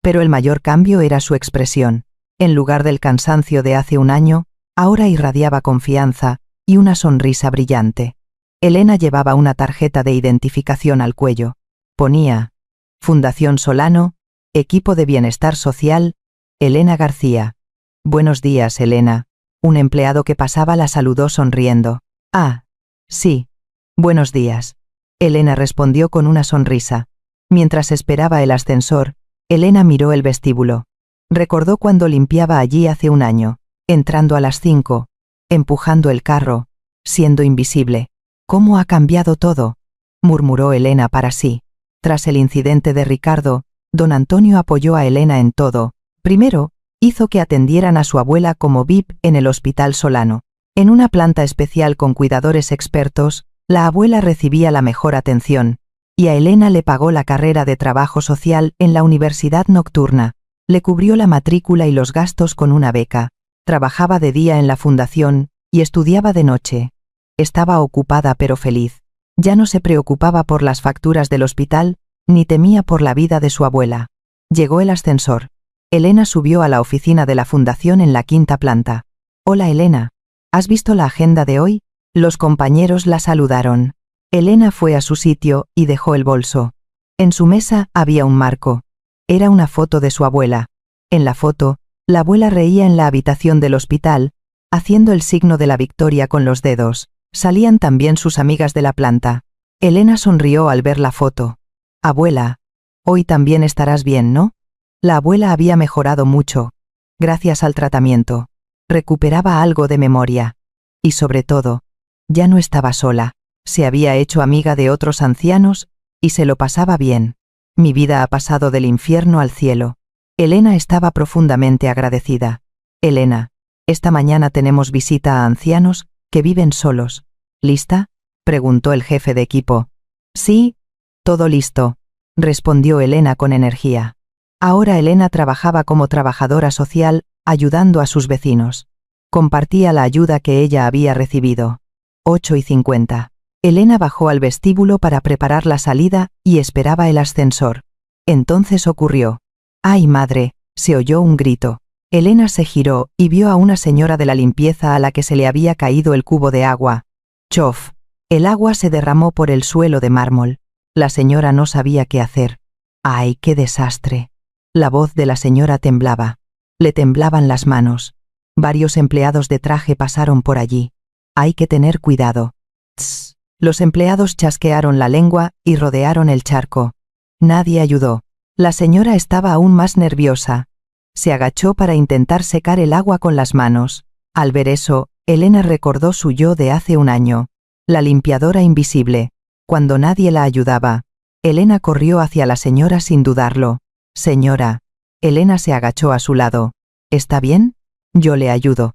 Pero el mayor cambio era su expresión. En lugar del cansancio de hace un año, ahora irradiaba confianza y una sonrisa brillante. Elena llevaba una tarjeta de identificación al cuello. Ponía: Fundación Solano, Equipo de Bienestar Social, Elena García. Buenos días, Elena. Un empleado que pasaba la saludó sonriendo. Ah, sí. Buenos días. Elena respondió con una sonrisa. Mientras esperaba el ascensor, Elena miró el vestíbulo. Recordó cuando limpiaba allí hace un año, entrando a las 5, empujando el carro, siendo invisible. ¿Cómo ha cambiado todo?, murmuró Elena para sí. Tras el incidente de Ricardo, don Antonio apoyó a Elena en todo. Primero, hizo que atendieran a su abuela como VIP en el Hospital Solano. En una planta especial con cuidadores expertos, la abuela recibía la mejor atención, y a Elena le pagó la carrera de trabajo social en la Universidad Nocturna. Le cubrió la matrícula y los gastos con una beca. Trabajaba de día en la fundación y estudiaba de noche. Estaba ocupada pero feliz. Ya no se preocupaba por las facturas del hospital, ni temía por la vida de su abuela. Llegó el ascensor. Elena subió a la oficina de la fundación en la 5ª planta. Hola, Elena. ¿Has visto la agenda de hoy? Los compañeros la saludaron. Elena fue a su sitio y dejó el bolso. En su mesa había un marco. Era una foto de su abuela. En la foto, la abuela reía en la habitación del hospital, haciendo el signo de la victoria con los dedos. Salían también sus amigas de la planta. Elena sonrió al ver la foto. Abuela, hoy también estarás bien, ¿no? La abuela había mejorado mucho. Gracias al tratamiento. Recuperaba algo de memoria. Y sobre todo, ya no estaba sola. Se había hecho amiga de otros ancianos y se lo pasaba bien. Mi vida ha pasado del infierno al cielo. Elena estaba profundamente agradecida. Elena, esta mañana tenemos visita a ancianos que viven solos. ¿Lista?, preguntó el jefe de equipo. Sí, todo listo, respondió Elena con energía. Ahora Elena trabajaba como trabajadora social, ayudando a sus vecinos. Compartía la ayuda que ella había recibido. 8:50. Elena bajó al vestíbulo para preparar la salida y esperaba el ascensor. Entonces ocurrió. ¡Ay, madre!, se oyó un grito. Elena se giró y vio a una señora de la limpieza a la que se le había caído el cubo de agua. ¡Chof! El agua se derramó por el suelo de mármol. La señora no sabía qué hacer. ¡Ay, qué desastre! La voz de la señora temblaba. Le temblaban las manos. Varios empleados de traje pasaron por allí. Hay que tener cuidado. Tss. Los empleados chasquearon la lengua y rodearon el charco. Nadie ayudó. La señora estaba aún más nerviosa. Se agachó para intentar secar el agua con las manos. Al ver eso, Elena recordó su yo de hace un año. La limpiadora invisible. Cuando nadie la ayudaba. Elena corrió hacia la señora sin dudarlo. Señora. Elena se agachó a su lado. ¿Está bien? Yo le ayudo.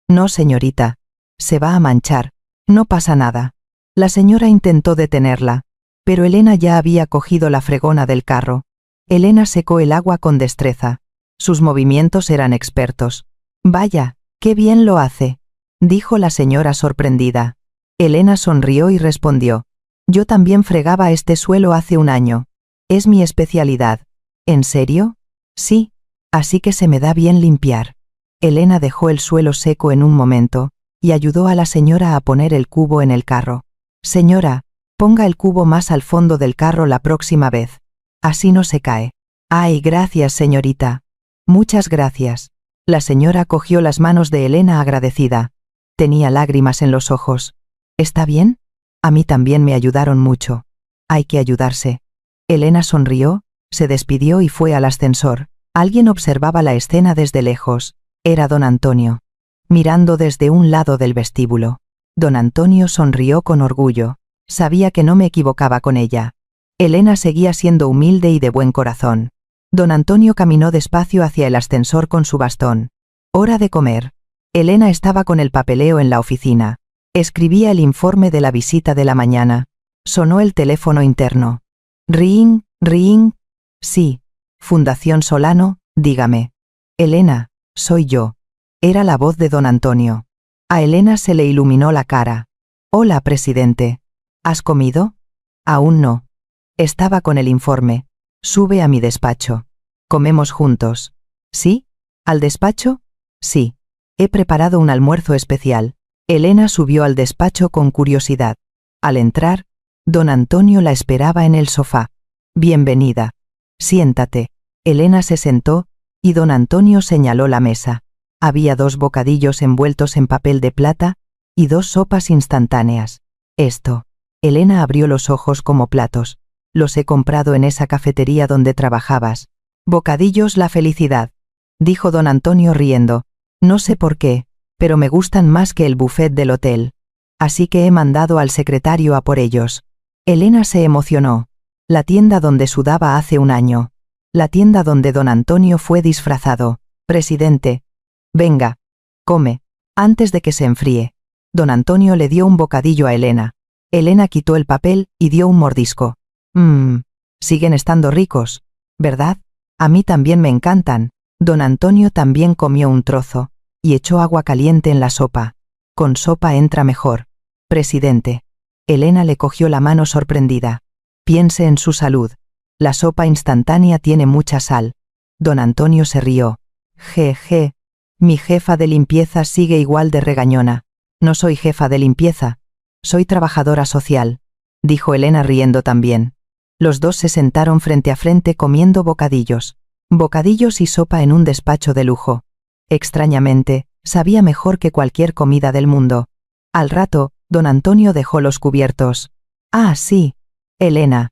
No, señorita. Se va a manchar. No pasa nada. La señora intentó detenerla, pero Elena ya había cogido la fregona del carro. Elena secó el agua con destreza. Sus movimientos eran expertos. Vaya, qué bien lo hace, dijo la señora sorprendida. Elena sonrió y respondió: yo también fregaba este suelo hace un año. Es mi especialidad. ¿En serio? Sí, así que se me da bien limpiar. Elena dejó el suelo seco en un momento, y ayudó a la señora a poner el cubo en el carro. Señora, ponga el cubo más al fondo del carro la próxima vez. Así no se cae. Ay, gracias, señorita. Muchas gracias. La señora cogió las manos de Elena agradecida. Tenía lágrimas en los ojos. ¿Está bien? A mí también me ayudaron mucho. Hay que ayudarse. Elena sonrió, se despidió y fue al ascensor. Alguien observaba la escena desde lejos. Era don Antonio. Mirando desde un lado del vestíbulo. Don Antonio sonrió con orgullo. Sabía que no me equivocaba con ella. Elena seguía siendo humilde y de buen corazón. Don Antonio caminó despacio hacia el ascensor con su bastón. Hora de comer. Elena estaba con el papeleo en la oficina. Escribía el informe de la visita de la mañana. Sonó el teléfono interno. Ring, ring. Sí. Fundación Solano, dígame. Elena, soy yo. Era la voz de don Antonio. A Elena se le iluminó la cara. Hola, presidente. ¿Has comido? Aún no. Estaba con el informe. Sube a mi despacho. Comemos juntos. ¿Sí? ¿Al despacho? Sí. He preparado un almuerzo especial. Elena subió al despacho con curiosidad. Al entrar, don Antonio la esperaba en el sofá. Bienvenida. Siéntate. Elena se sentó, y don Antonio señaló la mesa. Había 2 bocadillos envueltos en papel de plata, y 2 sopas instantáneas. Esto. Elena abrió los ojos como platos. Los he comprado en esa cafetería donde trabajabas. Bocadillos la felicidad, dijo don Antonio riendo. No sé por qué, pero me gustan más que el buffet del hotel. Así que he mandado al secretario a por ellos. Elena se emocionó. La tienda donde sudaba hace un año. La tienda donde don Antonio fue disfrazado. Presidente. Venga. Come. Antes de que se enfríe. Don Antonio le dio un bocadillo a Elena. Elena quitó el papel y dio un mordisco. Siguen estando ricos, ¿verdad? A mí también me encantan. Don Antonio también comió un trozo, y echó agua caliente en la sopa. Con sopa entra mejor. Presidente. Elena le cogió la mano sorprendida. Piense en su salud. La sopa instantánea tiene mucha sal. Don Antonio se rió. Jeje. Mi jefa de limpieza sigue igual de regañona. No soy jefa de limpieza. Soy trabajadora social, dijo Elena riendo también. Los dos se sentaron frente a frente comiendo bocadillos. Bocadillos y sopa en un despacho de lujo. Extrañamente, sabía mejor que cualquier comida del mundo. Al rato, don Antonio dejó los cubiertos. Ah, sí. Elena.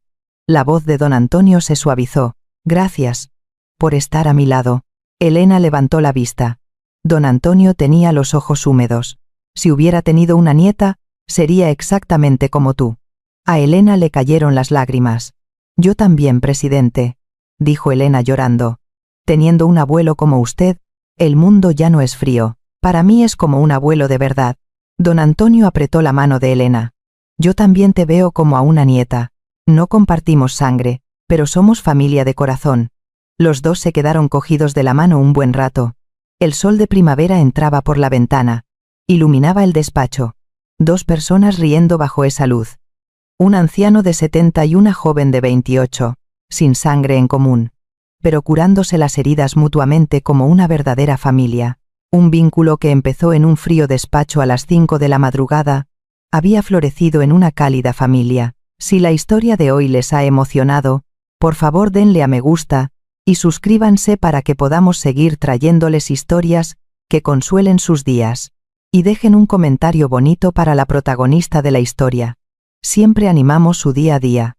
La voz de don Antonio se suavizó. Gracias. Por estar a mi lado. Elena levantó la vista. Don Antonio tenía los ojos húmedos. Si hubiera tenido una nieta, sería exactamente como tú. A Elena le cayeron las lágrimas. Yo también, presidente, dijo Elena llorando. Teniendo un abuelo como usted, el mundo ya no es frío. Para mí es como un abuelo de verdad. Don Antonio apretó la mano de Elena. Yo también te veo como a una nieta. No compartimos sangre, pero somos familia de corazón. Los dos se quedaron cogidos de la mano un buen rato. El sol de primavera entraba por la ventana. Iluminaba el despacho. 2 personas riendo bajo esa luz. Un anciano de 70 y una joven de 28, sin sangre en común, pero curándose las heridas mutuamente como una verdadera familia. Un vínculo que empezó en un frío despacho a las 5 de la madrugada, había florecido en una cálida familia. Si la historia de hoy les ha emocionado, por favor denle a me gusta, y suscríbanse para que podamos seguir trayéndoles historias que consuelen sus días. Y dejen un comentario bonito para la protagonista de la historia. Siempre animamos su día a día.